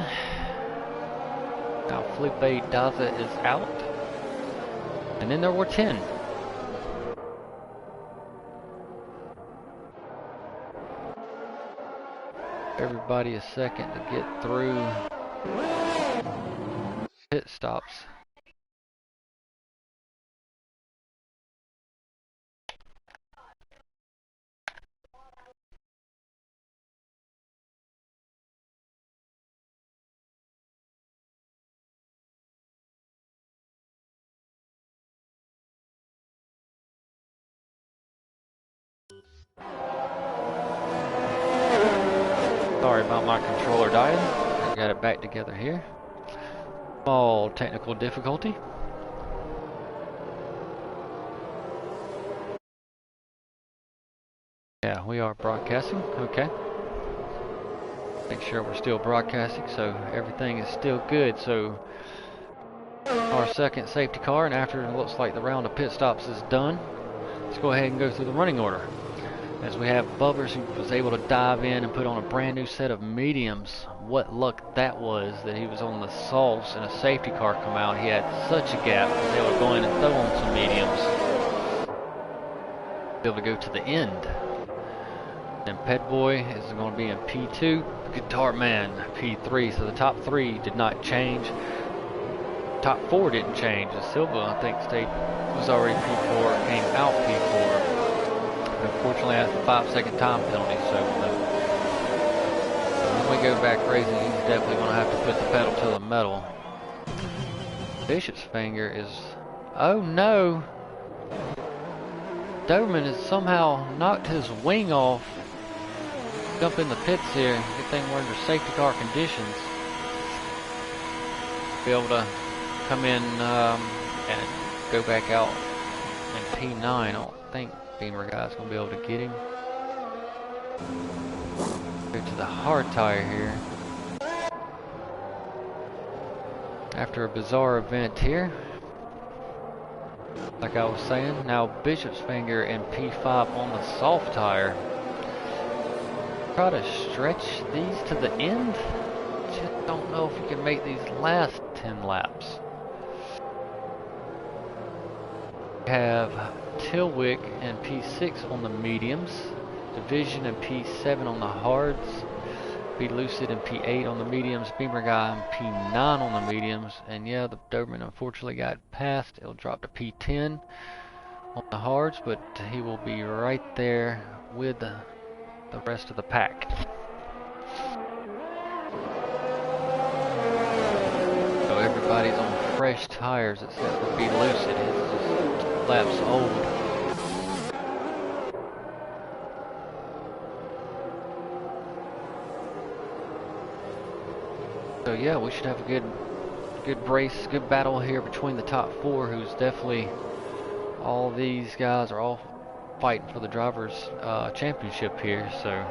Now Felipe Daza is out, and then there were 10. Everybody a second to get through pit stops. Sorry about my controller dying. I got it back together here. Small technical difficulty. Yeah, we are broadcasting. Okay. Make sure we're still broadcasting, so everything is still good. So our second safety car, and after it looks like the round of pit stops is done, let's go ahead and go through the running order. As we have Bubbers, who was able to dive in and put on a brand new set of mediums. What luck that was, that he was on the salts and a safety car come out. He had such a gap, he was able to go in and throw on some mediums. Be able to go to the end. And Ped Boy is going to be in P2. Guitar Man, P3. So the top 3 did not change. Top 4 didn't change. Silva, I think, was already P4, came out P4. Unfortunately, that's a 5-second time penalty, so when we go back racing, he's definitely going to have to put the pedal to the metal. Bishop's Finger is... Oh no! Doberman has somehow knocked his wing off jump in the pits here. Good thing we're under safety car conditions. Be able to come in and go back out in P9. I don't think Beamer guy's gonna be able to get him. Go to the hard tire here. After a bizarre event here. Like I was saying, now Bishop's Finger and P5 on the soft tire. Try to stretch these to the end. Just don't know if you can make these last 10 laps. We have Tilwick and P6 on the mediums, Division and P7 on the hards, Be Lucid and P8 on the mediums, Beamer Guy and P9 on the mediums, and yeah, the Doberman unfortunately got passed. It'll drop to P10 on the hards, but he will be right there with the rest of the pack. So everybody's on fresh tires except for Be Lucid. It's just laps old. So yeah, we should have a good race, good battle here between the top four, who's definitely, all these guys are all fighting for the drivers championship here, so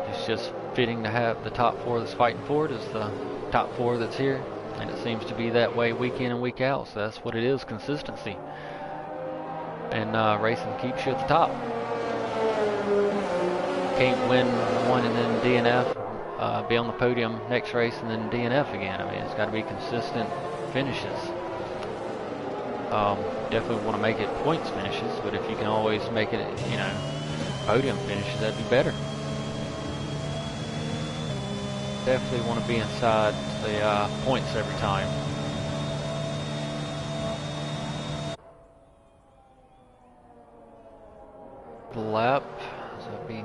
it's just fitting to have the top four that's fighting for it is the top four that's here, and it seems to be that way week in and week out, so that's what it is, consistency. And racing keeps you at the top. Can't win one and then DNF. Be on the podium next race and then DNF again. I mean, it's got to be consistent finishes. Definitely want to make it points finishes, but if you can always make it, you know, podium finishes, that'd be better. Definitely want to be inside the points every time. The lap, so it'd be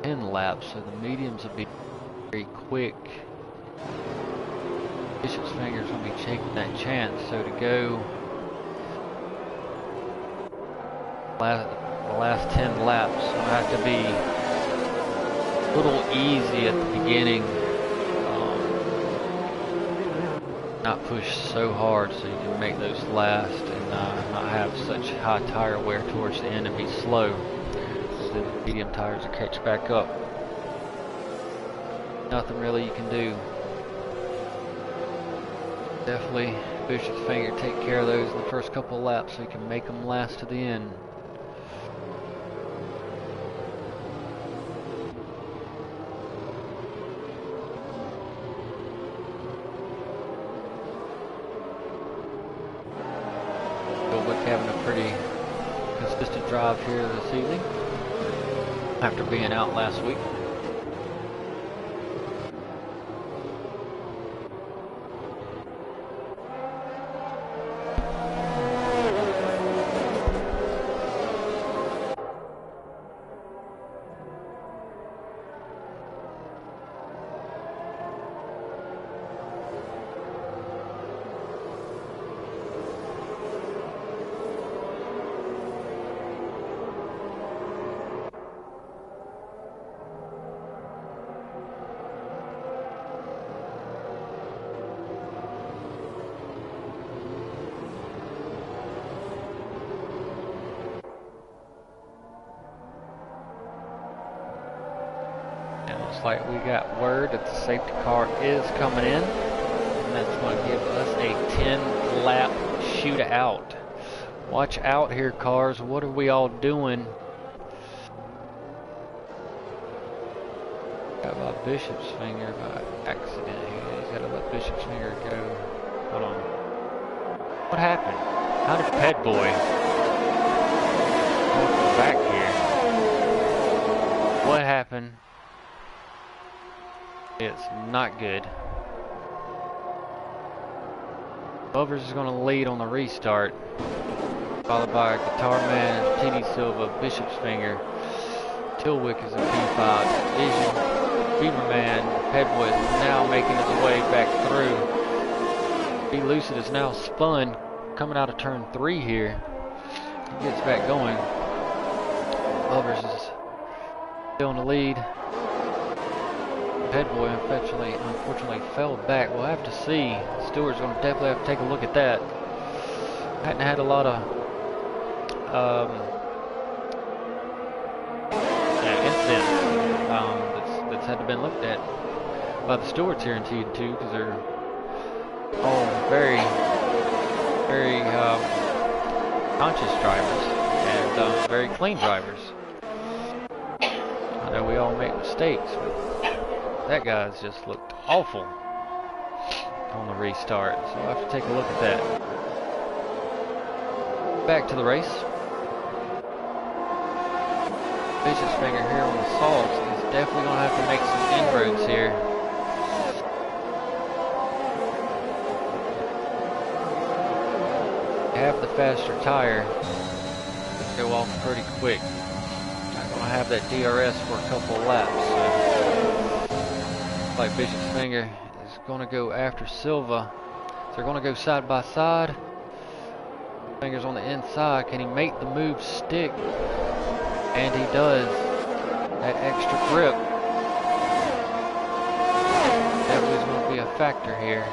10 laps, so the mediums will be very quick. Bishop's Finger's going to be taking that chance, so to go the last 10 laps will have to be a little easy at the beginning, not push so hard so you can make those last and not have such high tire wear towards the end and be slow. The medium tires will catch back up. Nothing really you can do. Definitely Bishop's Finger take care of those in the first couple of laps so you can make them last to the end. Tilwick having a pretty consistent drive here this evening after being out last week. Like we got word that the safety car is coming in, and that's going to give us a 10 lap shootout. Watch out here, cars. What are we all doing? Got my Bishop's Finger by accident here. He's got to let Bishop's Finger go. Hold on. What happened? How did Pet Boy go back here? What happened? It's not good. Bovers is going to lead on the restart, followed by Guitar Man, TD Silva, Bishop's Finger. Tilwick is in P5. Vision, Beamer Man, Headwood now making his way back through. Be Lucid is now spun, coming out of turn 3 here. He gets back going. Bovers is Still in the lead. Head boy unfortunately fell back. We'll have to see. Stewart's going to definitely have to take a look at that. Hadn't had a lot of incidents that's had to been looked at by the stewards here in T2 because they're all very, very conscious drivers and very clean drivers. I know we all make mistakes, but that guy's just looked awful on the restart, so I'll have to take a look at that. Back to the race. Bishop's finger here on the salts. He's definitely going to have to make some inroads here. Have the faster tire. Let's go off pretty quick. Not going to have that DRS for a couple of laps. So. Like Bishop's finger is going to go after Silva. So they're going to go side by side. Fingers on the inside. Can he make the move stick? And he does. That extra grip definitely is going to be a factor here.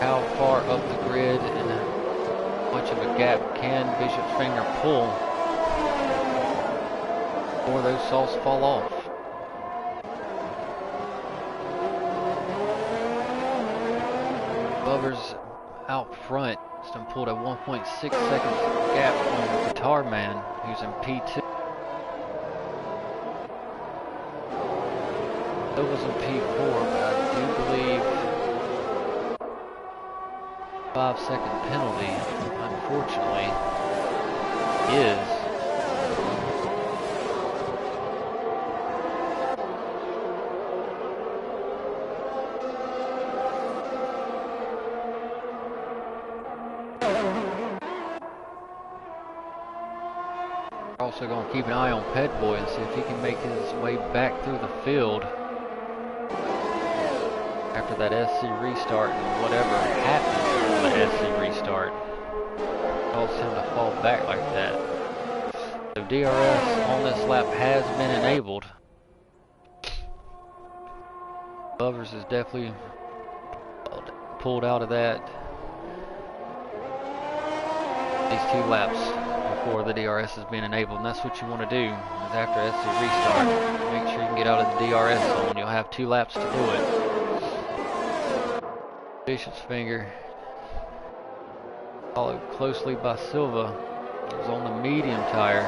How far up the grid and how much of a gap can Bishop's finger pull before those salts fall off? Bubber's out front. Just pulled a 1.6 seconds gap on the Guitar Man, who's in P2. Silva's in P4, but I do believe 5-second penalty, unfortunately, is. Also going to keep an eye on Ped Boy and see if he can make his way back through the field after that SC restart and whatever happens on the SC restart causes him to fall back like that. So DRS on this lap has been enabled. Bubbers is definitely pulled out of that. These 2 laps before the DRS has been enabled, and that's what you want to do is after SC restart, make sure you can get out of the DRS zone. You'll have 2 laps to do it. Bishop's finger followed closely by Silva. It was on the medium tire.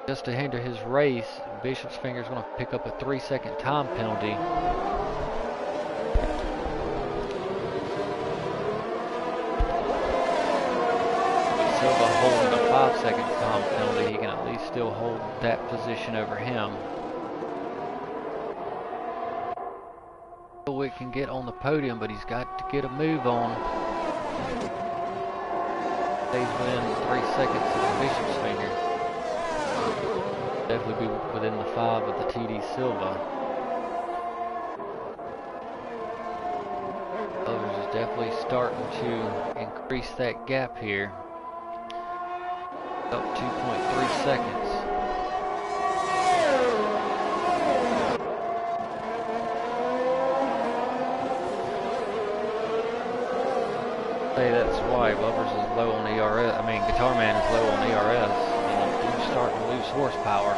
Just to hinder his race, Bishop's finger is going to pick up a 3-second time penalty. Silva holding a 5-second time penalty, he can at least still hold that position over him. Wick can get on the podium, but he's got to get a move on. Stays within 3 seconds of the Bishop's finger. Definitely be within the 5 of the TD Silva. Others is definitely starting to increase that gap here. Up 2.3 seconds. Hey, that's why Bubbers is low on ERS. I mean, Guitar Man is low on ERS. And you start to lose horsepower.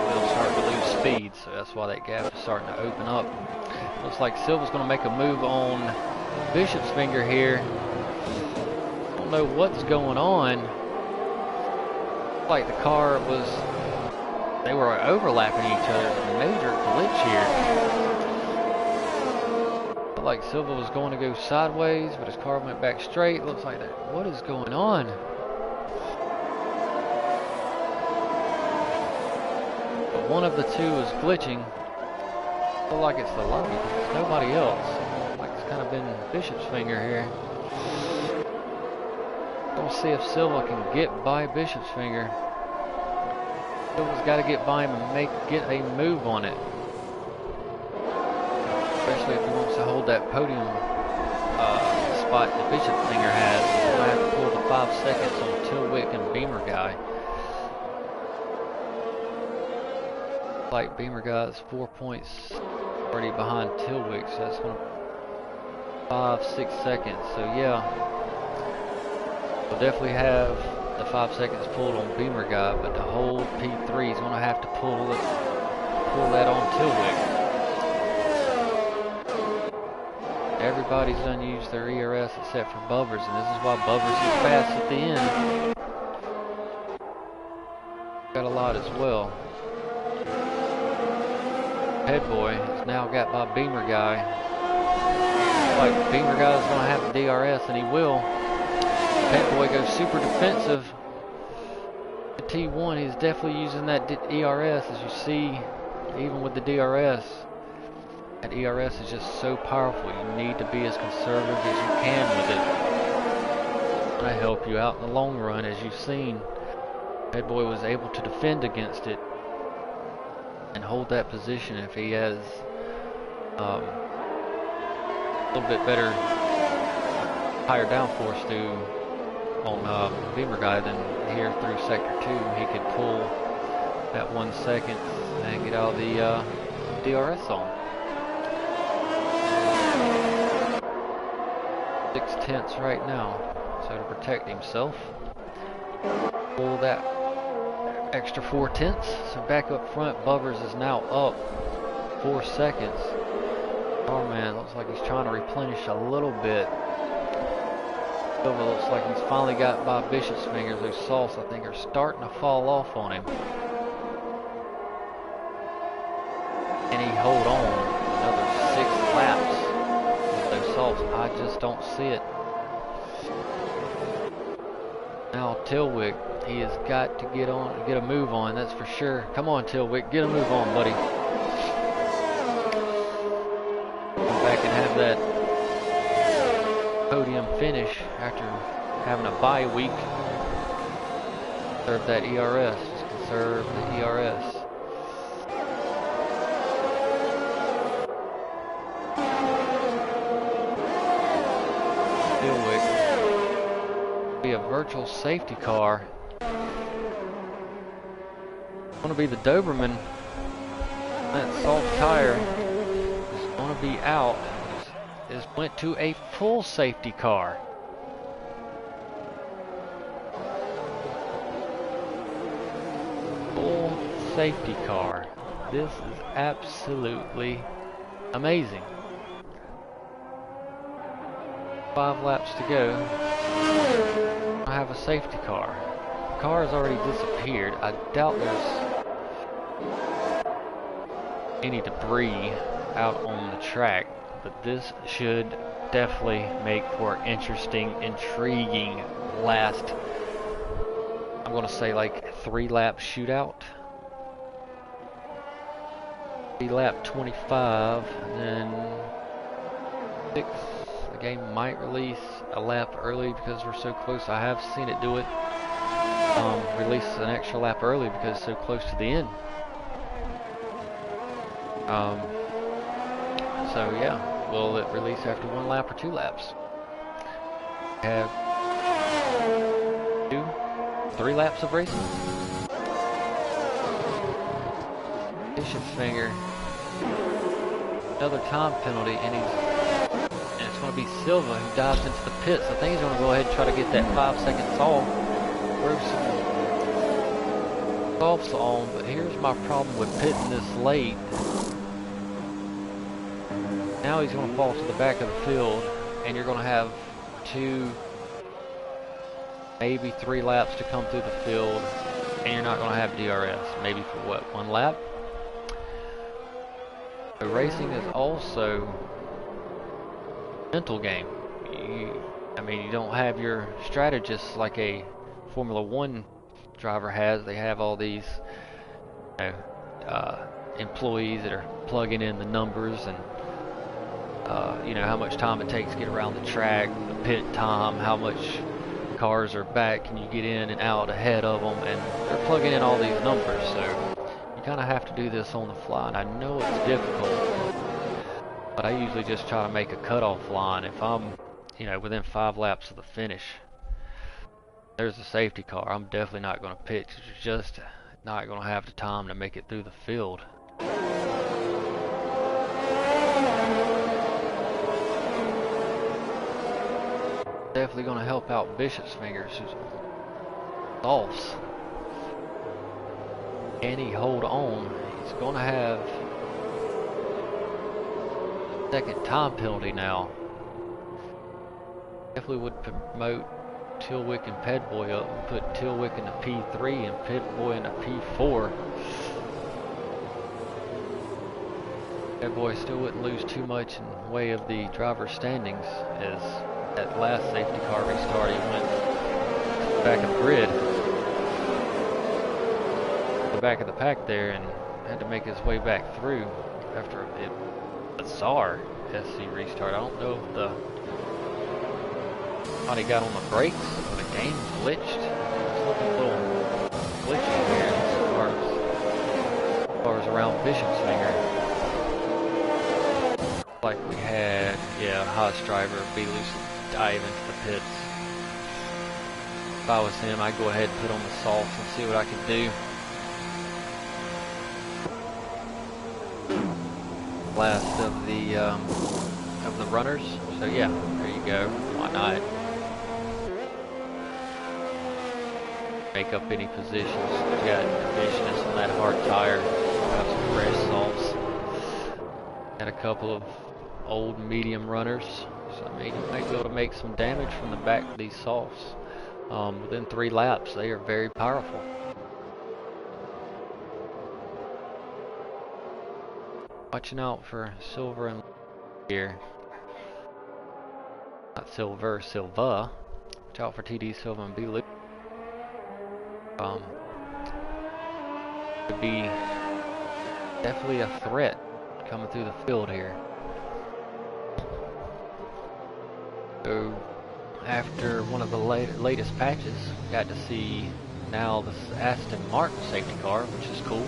You'll start to lose speed, so that's why that gap is starting to open up. Looks like Silva's going to make a move on Bishop's finger here. Don't know what's going on. Like the car was, they were overlapping each other. Major glitch here. Like Silva was going to go sideways, but his car went back straight. Looks like that. What is going on? But one of the 2 is glitching. I feel like it's the lobby. It's nobody else. Like it's kind of been Bishop's finger here. We'll see if Silva can get by Bishop's finger. Silva's got to get by him and get a move on it. Especially if he wants to hold that podium spot that Bishop Finger has. He's going to have to pull the 5 seconds on Tilwick and Beamer Guy. Like Beamer Guy is 4 points already behind Tilwick, so that's going to 5-6 seconds. So yeah, we'll definitely have the 5 seconds pulled on Beamer Guy, but to hold P3 he's going to have to pull that on Tilwick. Everybody's done used their ERS except for Bubbers, and this is why Bubbers is fast at the end. Got a lot as well. Head Boy is now got by Beamer Guy. Like Beamer Guy is going to have the DRS, and he will. Pet Boy goes super defensive. The T1, he's definitely using that ERS, as you see, even with the DRS. That ERS is just so powerful. You need to be as conservative as you can with it. It's going to help you out in the long run, as you've seen. Pet Boy was able to defend against it and hold that position if he has a little bit better, higher downforce through on Beamer Guy than here through Sector 2. He could pull that 1 second and get all the DRS on. 6/10 right now, so to protect himself, pull that extra 4/10. So back up front, Bubbers is now up 4 seconds. Oh man, looks like he's trying to replenish a little bit. Silva looks like he's finally got by Bishop's Fingers. Those salts, I think, are starting to fall off on him. Can he hold on another 6 laps with those salts? I just don't see it. Now Tilwick, he has got to get a move on, that's for sure. Come on, Tilwick, get a move on, buddy. Come back and have that podium finish after having a bye week. Conserve that ERS. Just conserve the ERS. Tilwick. Be a virtual safety car. Going to be the Doberman. That soft tire is going to be out. It went to a full safety car. Full safety car. This is absolutely amazing. 5 laps to go. I have a safety car. The car has already disappeared. I doubt there's any debris out on the track, but this should definitely make for an interesting, intriguing last, I'm going to say like 3-lap shootout. 3-lap 25, and then 6. The game might release a lap early because we're so close. I have seen it do it. Release an extra lap early because it's so close to the end. So yeah, will it release after 1 lap or 2 laps? Have 2, 3 laps of racing. Bishop's Finger, another time penalty, and it's going to be Silva who dives into the pits. I think he's going to go ahead and try to get that 5 seconds off. Throw some softs on, but here's my problem with pitting this late. Now he's going to fall to the back of the field, and you're going to have 2, maybe 3 laps to come through the field, and you're not going to have DRS. Maybe for what, 1 lap? So racing is also a mental game. I mean, you don't have your strategists like a Formula 1 driver has. They have all these employees that are plugging in the numbers and you know, how much time it takes to get around the track, the pit time, how much cars are back, can you get in and out ahead of them, and they're plugging in all these numbers, so you kind of have to do this on the fly, and I know it's difficult, but I usually just try to make a cutoff line. If I'm you know, within 5 laps of the finish. There's a safety car. I'm definitely not going to pitch. It's just not going to have the time to make it through the field. Definitely going to help out Bishop's Fingers, who's softs. Can he hold on? He's going to have second time penalty now. Definitely would promote Tilwick and Pedboy up and put Tilwick in the P3 and Pedboy in the P4. Pedboy still wouldn't lose too much in way of the driver's standings, as that last safety car restart he went back of the grid, the back of the pack there, and had to make his way back through after a bizarre SC restart. I don't know if the how he got on the brakes or the game glitched. It's looking a little glitchy here as far as around Bishop's Finger. Like we had, yeah, Haas driver be loose and dive into the pits. If I was him, I'd go ahead and put on the softs and see what I could do. Last of the runners. So yeah, there you go. Why not? Make up any positions. You got conditioners on that hard tire. Have some fresh softs. Got a couple of old medium runners. So I mean, you might be able to make some damage from the back of these softs. Within 3 laps, they are very powerful. Watching out for Silver and here. Not Silver, Silva. Watch out for TD Silva and B-Loop. Could be definitely a threat coming through the field here. So after one of the latest patches, got to see now this Aston Martin safety car, which is cool.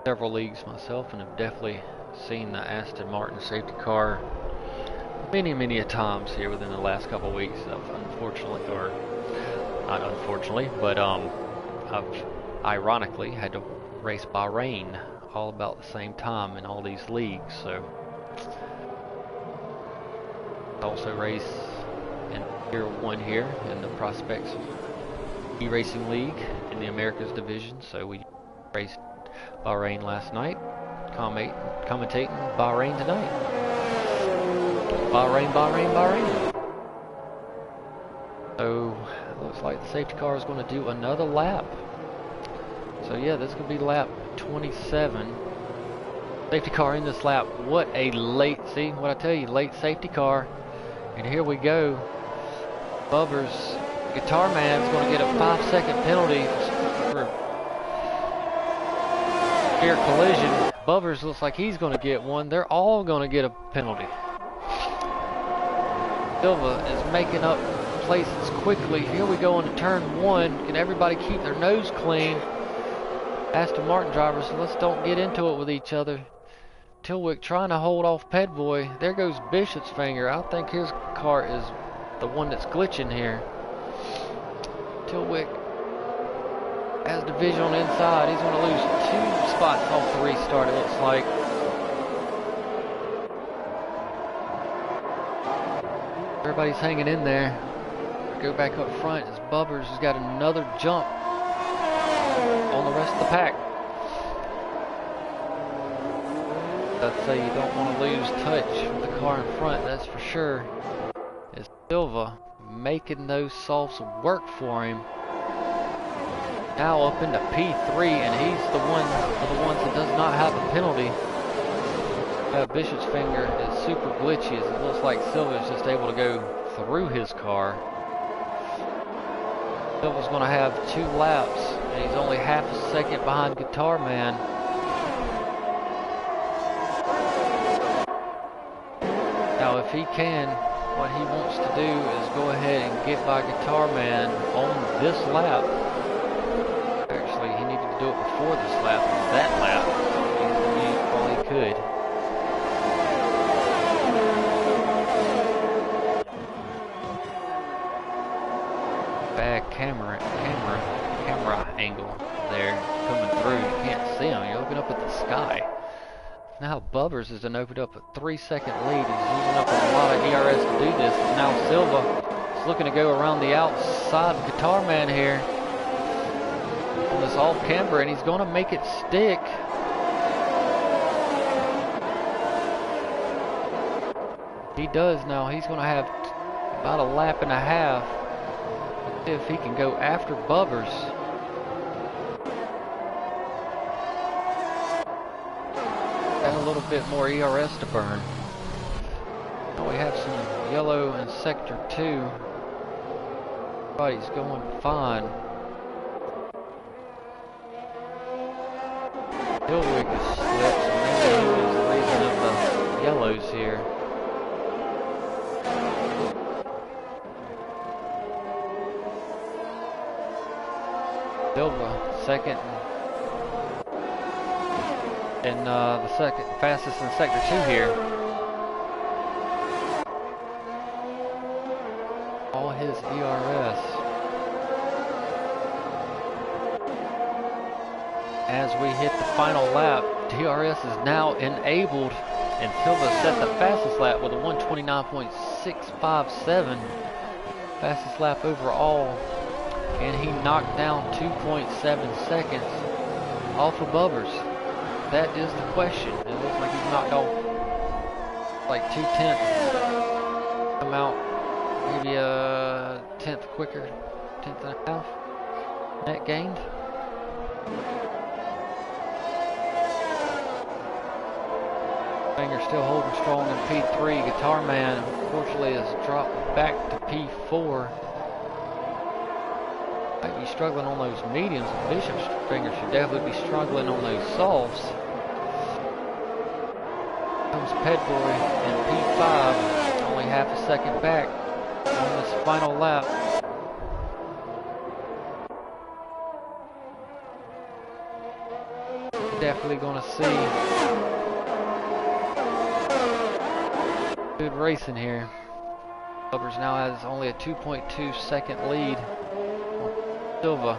Several leagues myself, and have definitely seen the Aston Martin safety car many a times here within the last couple of weeks. Unfortunately, or not unfortunately, but I've ironically had to race Bahrain all about the same time in all these leagues. So also race in Tier 1 here in the Prospects eRacing League in the Americas division. So we raced Bahrain last night, commentating Bahrain tonight. Bahrain. So looks like the safety car is going to do another lap. So yeah, this could be lap 27. Safety car in this lap. What a late, see what I tell you, late safety car. And here we go. Bubbers, Guitar Man's going to get a 5-second penalty for rear collision. Bubbers looks like he's going to get one. They're all going to get a penalty. Silva is making up places quickly. Here we go into turn 1. Can everybody keep their nose clean? Aston Martin drivers, let's don't get into it with each other. Tilwick trying to hold off Pedboy. There goes Bishop's Finger. I think his car is the one that's glitching here. Tilwick has division on the inside. He's going to lose 2 spots off the restart, it looks like. Everybody's hanging in there. Go back up front as Bubbers has got another jump on the rest of the pack. I'd say you don't want to lose touch with the car in front, that's for sure. As Silva making those softs work for him. Now up into P3, and he's the one of the ones that does not have a penalty. Bishop's Finger is super glitchy, as it looks like Silva is just able to go through his car. Silva's going to have 2 laps, and he's only half a second behind Guitar Man. Now if he can, what he wants to do is go ahead and get by Guitar Man on this lap it before this lap was that lap. He all he could. Bad camera angle there coming through. You can't see him. You're looking up at the sky. Now Bubbers has done opened up a 3-second lead. He's using up a lot of ERS to do this. Now Silva is looking to go around the outside of Guitar Man here on this off camber, and he's going to make it stick. He does now. He's going to have about a lap and a half. Let's see if he can go after Bubbers. Got a little bit more ERS to burn. Now we have some yellow in sector 2. Everybody's going fine. Hillwick has slipped, so maybe he was the reason of the yellows here. Silva, second. And the second fastest in sector 2 here. All his ERS. As we hit the final lap, DRS is now enabled, and Silva set the fastest lap with a 129.657. Fastest lap overall. And he knocked down 2.7 seconds off of Bubbers. That is the question. It looks like he's knocked off like 2/10. Come out maybe a 10th quicker, 10th and a half. Net gained. Finger still holding strong in P3. Guitar Man unfortunately has dropped back to P4. Might be struggling on those mediums. Bishop's finger should definitely be struggling on those softs. Comes Pedboy in P5, only half a second back on this final lap. Definitely going to see good racing here. Bubbers now has only a 2.2 second lead. Silva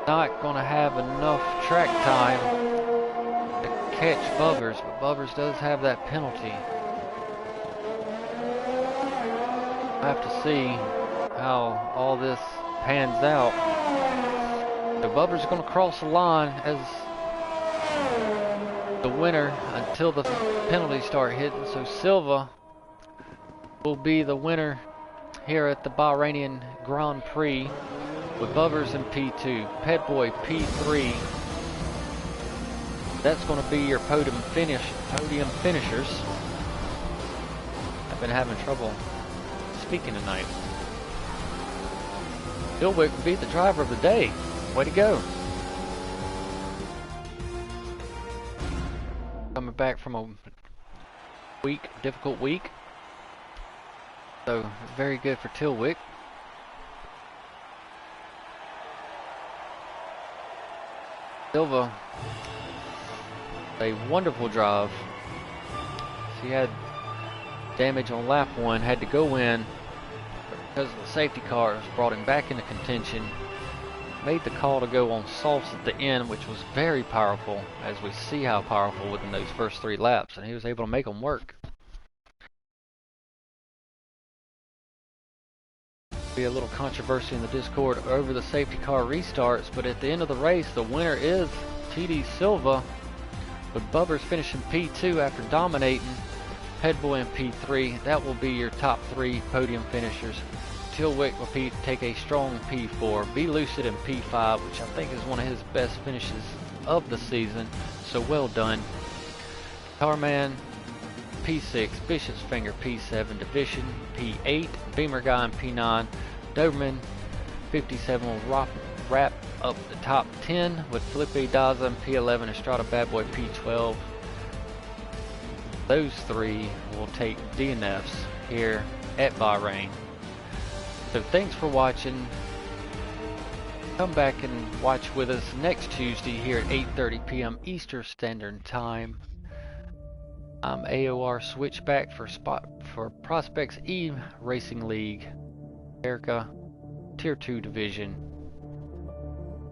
not going to have enough track time to catch Bubbers, but Bubbers does have that penalty. I have to see how all this pans out. The Bubbers are going to cross the line as the winner until the penalties start hitting. So Silva will be the winner here at the Bahrainian Grand Prix with Bubbers in P2, Pedboy P3. That's going to be your podium finishers. I've been having trouble speaking tonight. Dilwick will be the driver of the day. Way to go. Coming back from a difficult week. So, very good for Tilwick. Silva, a wonderful drive. He had damage on lap 1, had to go in, but because of the safety cars brought him back into contention. Made the call to go on softs at the end, which was very powerful, as we see how powerful within those first 3 laps, and he was able to make them work. Be a little controversy in the Discord over the safety car restarts, but at the end of the race, the winner is TD Silva, with Bubbers finishing P2 after dominating Headboy in P3. That will be your top 3 podium finishers. Tilwick will take a strong P4, Be Lucid in P5, which I think is one of his best finishes of the season, so well done. Tarman P6, Bishop's Finger P7, Division P8, Beamer Guy in P9, Doberman 57 will wrap up the top 10 with Felipe Daza in P11, Estrada Bad Boy P12. Those 3 will take DNFs here at Bahrain. So thanks for watching. Come back and watch with us next Tuesday here at 8:30 p.m. Eastern Standard Time. I'm AOR Switchback for Prospects eRacing League, America, Tier 2 Division.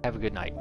Have a good night.